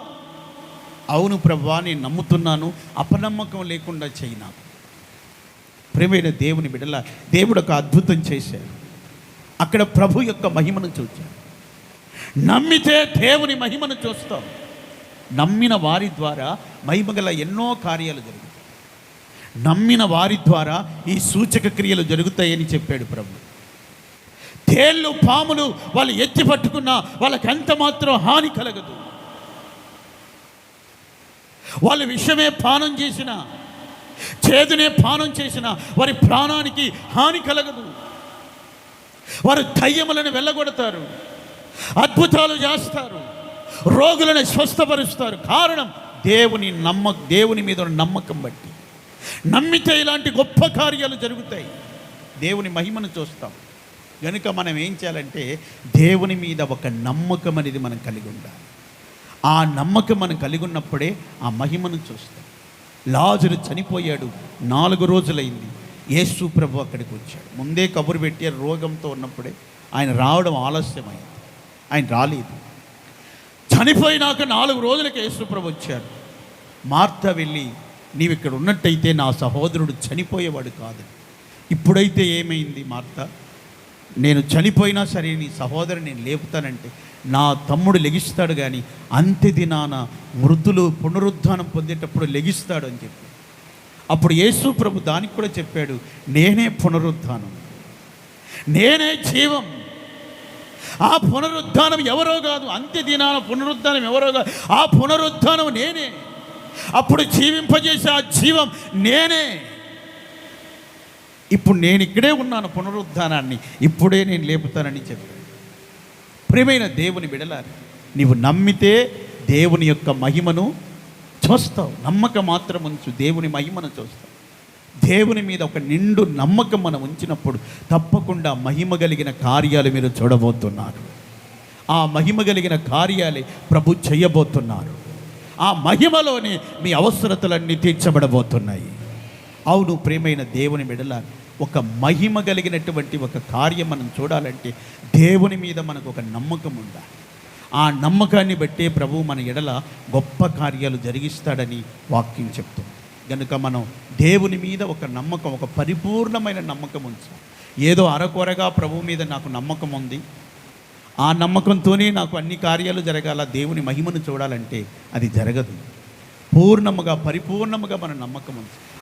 అవును ప్రభువా, నేను నమ్ముతున్నాను, అపనమ్మకం లేకుండా చేయనా. ప్రియమైన దేవుని బిడ్డల, దేవుడు ఒక అద్భుతం చేశాడు. అక్కడ ప్రభు యొక్క మహిమను చూచాడు. నమ్మితే దేవుని మహిమను చూస్తాం. నమ్మిన వారి ద్వారా మహిమగల ఎన్నో కార్యాలు జరుగుతాయి. నమ్మిన వారి ద్వారా ఈ సూచక క్రియలు జరుగుతాయని చెప్పాడు ప్రభు. తేళ్ళు పాములు వాళ్ళు ఎత్తి పట్టుకున్నా వాళ్ళకి ఎంత మాత్రం హాని కలగదు. వాళ్ళు విషమే పానం చేసినా, చేదునే పానం చేసినా వారి ప్రాణానికి హాని కలగదు. వారు దయ్యములను వెళ్ళగొడతారు, అద్భుతాలు చేస్తారు, రోగులను స్వస్థపరుస్తారు. కారణం దేవుని మీద ఉన్న నమ్మకం బట్టి. నమ్మితే ఇలాంటి గొప్ప కార్యాలు జరుగుతాయి. దేవుని మహిమను చూస్తాం. కనుక మనం ఏం చేయాలంటే దేవుని మీద ఒక నమ్మకం అనేది మనం కలిగి ఉండాలి. ఆ నమ్మకం మనం కలిగి ఉన్నప్పుడే ఆ మహిమను చూస్తాం. లాజరు చనిపోయాడు, 4 రోజులైంది. యేసు ప్రభు అక్కడికి వచ్చాడు. ముందే కబురు పెట్టి రోగంతో ఉన్నప్పుడే ఆయన రావడం ఆలస్యమైంది. ఆయన రాలేదు. చనిపోయినాక 4 రోజులకి యేసు ప్రభు వచ్చాడు. మార్త వెళ్ళి, నీవు ఇక్కడ ఉన్నట్టయితే నా సహోదరుడు చనిపోయేవాడు కాదు. ఇప్పుడైతే ఏమైంది మార్త? నేను చనిపోయినా సరే నీ సహోదరుని నేను లేపుతానంటే నా తమ్ముడు లెగిస్తాడు, కానీ అంత్య దినాన మృతులు పునరుద్ధానం పొందేటప్పుడు లెగిస్తాడు అని చెప్పి. అప్పుడు యేసు ప్రభు దానికి కూడా చెప్పాడు, నేనే పునరుద్ధానం, నేనే జీవం. ఆ పునరుద్ధానం ఎవరో కాదు, అంత్య దినాన పునరుద్ధానం ఎవరో కాదు, ఆ పునరుద్ధానం నేనే. అప్పుడు జీవింపజేసే ఆ జీవం నేనే. ఇప్పుడు నేను ఇక్కడే ఉన్నాను, పునరుద్ధానాన్ని ఇప్పుడే నేను లేపుతానని చెప్పాడు. ప్రియమైన దేవుని బిడ్డలారా, నీవు నమ్మితే దేవుని యొక్క మహిమను చూస్తావు. నమ్మక మాత్రం ఉంచు, దేవుని మహిమను చూస్తావు. దేవుని మీద ఒక నిండు నమ్మకం మనం ఉంచినప్పుడు తప్పకుండా మహిమ కలిగిన కార్యాలు మీరు చూడబోతున్నారు. ఆ మహిమ కలిగిన కార్యాలే ప్రభు చేయబోతున్నారు. ఆ మహిమలోనే మీ అవసరతలన్నీ తీర్చబడబోతున్నాయి. అవును ప్రియమైన దేవుని బిడ్డల, ఒక మహిమ కలిగినటువంటి ఒక కార్యం మనం చూడాలంటే దేవుని మీద మనకు ఒక నమ్మకం ఉండాలి. ఆ నమ్మకాన్ని బట్టే ప్రభు మన ఎడల గొప్ప కార్యాలు జరిగిస్తాడని వాక్యం చెప్తుంది. కనుక మనం దేవుని మీద ఒక నమ్మకం, ఒక పరిపూర్ణమైన నమ్మకం ఉంచాలి. ఏదో అరకొరగా ప్రభు మీద నాకు నమ్మకం ఉంది, ఆ నమ్మకంతోనే నాకు అన్ని కార్యాలు జరగాల, దేవుని మహిమను చూడాలంటే అది జరగదు. పూర్ణముగా పరిపూర్ణముగా మన నమ్మకం ఉంది.